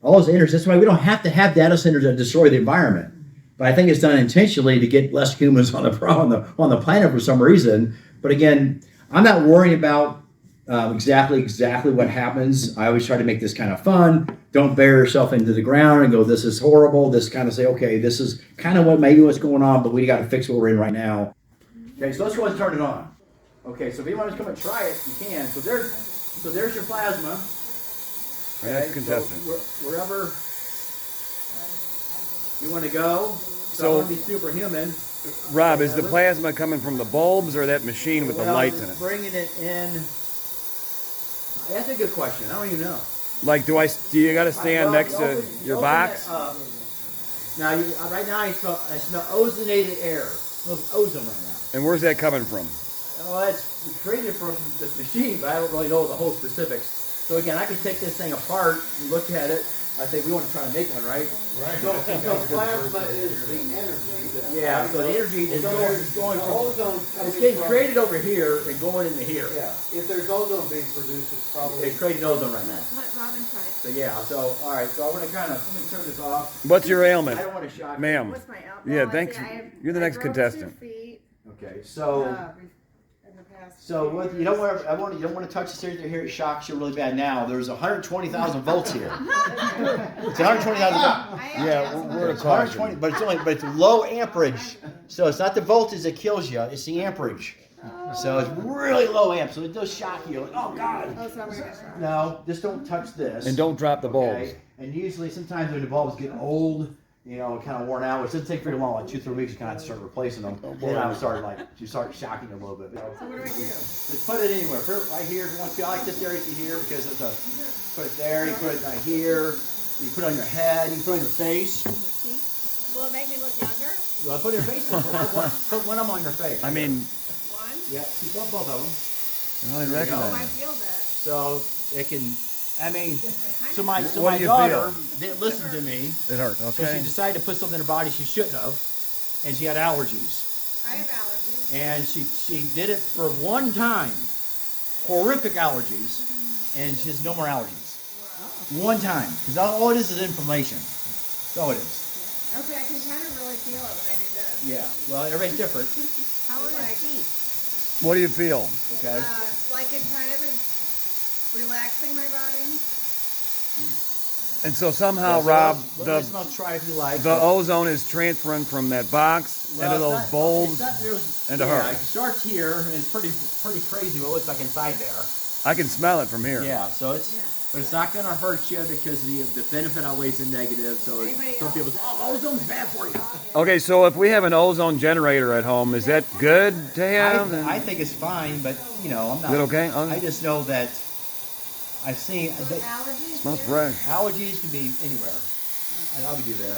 All those interest. That's why we don't have to have data centers that destroy the environment. But I think it's done intentionally to get less humans on the planet for some reason. But again, I'm not worrying about exactly what happens. I always try to make this kind of fun. Don't bury yourself into the ground and go, this is horrible. This kind of say, okay, this is kind of what's going on, but we got to fix what we're in right now. Okay, so let's go and turn it on. Okay, so if you want to come and try it, you can. So there's your plasma. That's Incandescent. So wherever you want to go. So I want to be superhuman. Rob, is the plasma coming from the bulbs or that machine with the lights in it? Bringing it in. That's a good question. I don't even know. Like, do you got to stand next to your box? Now, right now I smell ozonated air. It smells ozone right now. And where's that coming from? Well, it's created from this machine, but I don't really know the whole specifics. So again, I can take this thing apart and look at it. I think we want to try to make one, right? Right. So plasma is the energy. Yeah, so the energy is going from, it's getting created over here and going into here. Yeah, if there's ozone being produced, it's probably. It's creating ozone right now. Let Robin try it. So yeah, so, all right, so I'm gonna let me turn this off. What's your ailment, I don't want to shock you. ma'am? What's my outfit? Yeah, thanks. You're the next contestant. Okay, so. In the past. So what you don't want to touch this area here. It shocks you really bad. Now there's 120,000 volts here. It's 120,000 volts. Yeah, we're It's 120, but it's low amperage. So it's not the voltage that kills you. It's the amperage. So it's really low amp. So it does shock you. Like, oh God. Oh, so I'm gonna try. No, just don't touch this. And don't drop the bulbs. Okay? And usually, sometimes when the bulbs get old, you know, kind of worn out, which doesn't take very long, like 2-3 weeks, you kind of start replacing them. Then I would start you start shocking a little bit. So what do I do? Just put it anywhere. Put it right here if you want to. I like this area to here because it's put it there. You put it right here. You put it on your head. You can put it on your face. Will it make me look younger? Well, put it on your face. Put one of them on your face. I mean, One? Yeah, keep up both of them. I don't even Oh, I recognize it. feel that. So it can. I mean, so my What do you daughter feel? didn't listen to me. It hurts, So she okay? decided to put something in her body she shouldn't have, and she had allergies. I have allergies. And she did it for one time, horrific allergies, and she has no more allergies. One time, because all it is inflammation. That's all it is. Okay, I can kind of really feel it when I do this. Yeah. Well, everybody's different. How are your feet? What do you feel? Okay. Like it kind of is relaxing my body. And so somehow, Yeah, so Rob, let's not try if you like. the ozone is transferring from that box into those bulbs into her. It starts here, and it's pretty crazy what it looks like inside there. I can smell it from here. Yeah. So but it's not going to hurt you because the benefit outweighs the negative. So some people say, oh, ozone's bad for you. Okay, so if we have an ozone generator at home, is that good to have? I think it's fine, but you know, I'm not. Is it okay? I just know that I've seen Allergies? Smells fresh. allergies can be anywhere. I'll be there.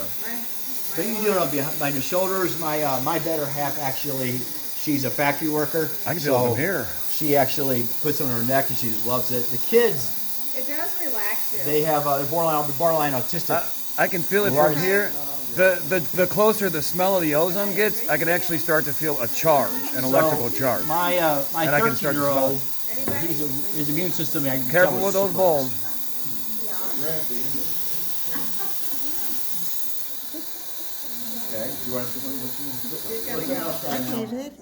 But you can do it on behind your shoulders. My better half actually, she's a factory worker. I can feel it from here. She actually puts it on her neck and she just loves it. The kids, It does relax you. they have borderline autistic. I can feel it from here. The closer the smell of the ozone gets, I can actually start to feel a charge, an electrical charge. My And I can start to 13-year-old, Anybody? his immune system. I can Careful tell with is those suppressed. bulbs. Okay. You want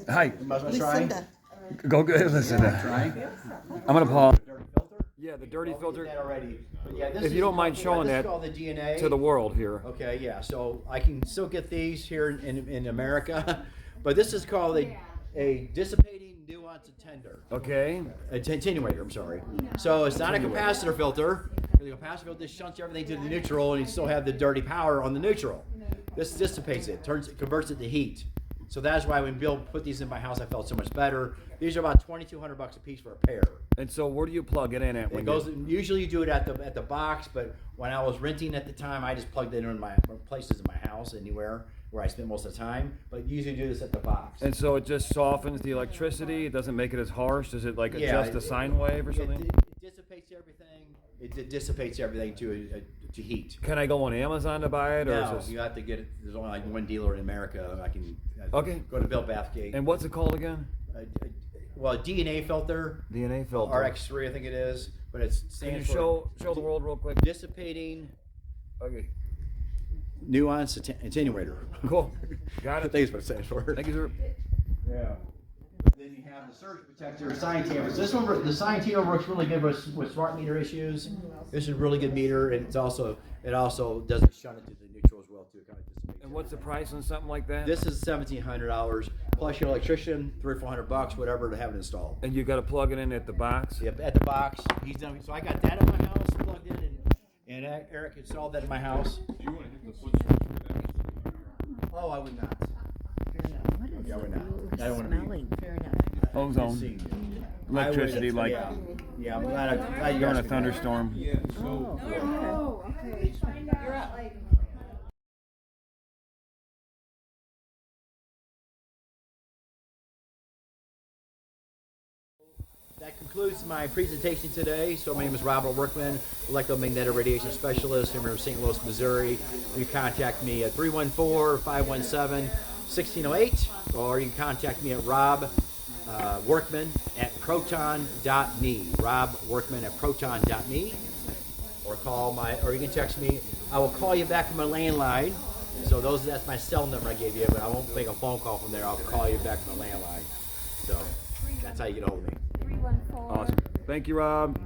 to Hi, Must try? go good. Listen, Try? I'm gonna pause. Dirty filter? Yeah, the dirty We did filter that already. But yeah, this If you is don't mind showing this is that called the DNA. to the world here. Okay, yeah. So I can still get these here in America, but this is called a dissipating nuance attender. Okay. Attenuator, I'm sorry. So it's not a capacitor filter. The capacitor filter shunts everything to the neutral, and you still have the dirty power on the neutral. This dissipates it, converts it to heat. So that's why when Bill put these in my house, I felt so much better. These are about $2,200 a piece for a pair. And so where do you plug it in at? It goes. Usually you do it at the box, but when I was renting at the time, I just plugged it in my places in my house, anywhere where I spend most of the time. But usually do this at the box. And so it just softens the electricity. It doesn't make it as harsh. Does it like adjust a sine wave or something? It dissipates everything. It dissipates everything to heat. Can I go on Amazon to buy it, or No, is this... you have to get it. There's only like one dealer in America. I can Okay. go to Bill Bathgate. And what's it called again? Well, DNA filter, DNA filter. RX3, I think it is, but it Can you stands for show the world real quick? dissipating Okay. nuance attenuator. Cool. Got I it. think is what it stands for. Thank you, sir. Yeah. Then you have the surge protector, sign tamper. So this one, the sign tamper works really good with smart meter issues. This is a really good meter, and it also doesn't shut it to the neutral. neutral as well too. It kind of dissipates. And what's the price on something like that? This is $1,700 plus your electrician, $300 or $400, whatever, to have it installed. And you got to plug it in at the box. Yep, at the box. He's done. So I got that in my house plugged in, and Eric installed that in my house. Do you want to hit the foot switch for that? Oh, I would not. What is Yeah, we're not. it I don't wanna be- smelling? Ozone, electricity, like Yeah, I'm glad you're in a thunderstorm. Oh, okay. You're at like. That concludes my presentation today. So my name is Rob Workman, electromagnetic radiation specialist here in St. Louis, Missouri. You can contact me at 314-517-1608, or you can contact me at Workman at proton.me. Rob Workman at proton.me, or you can text me. I will call you back from my landline. So that's my cell number I gave you, but I won't make a phone call from there. I'll call you back from my landline. So that's how you get hold of me. Awesome. Thank you, Rob.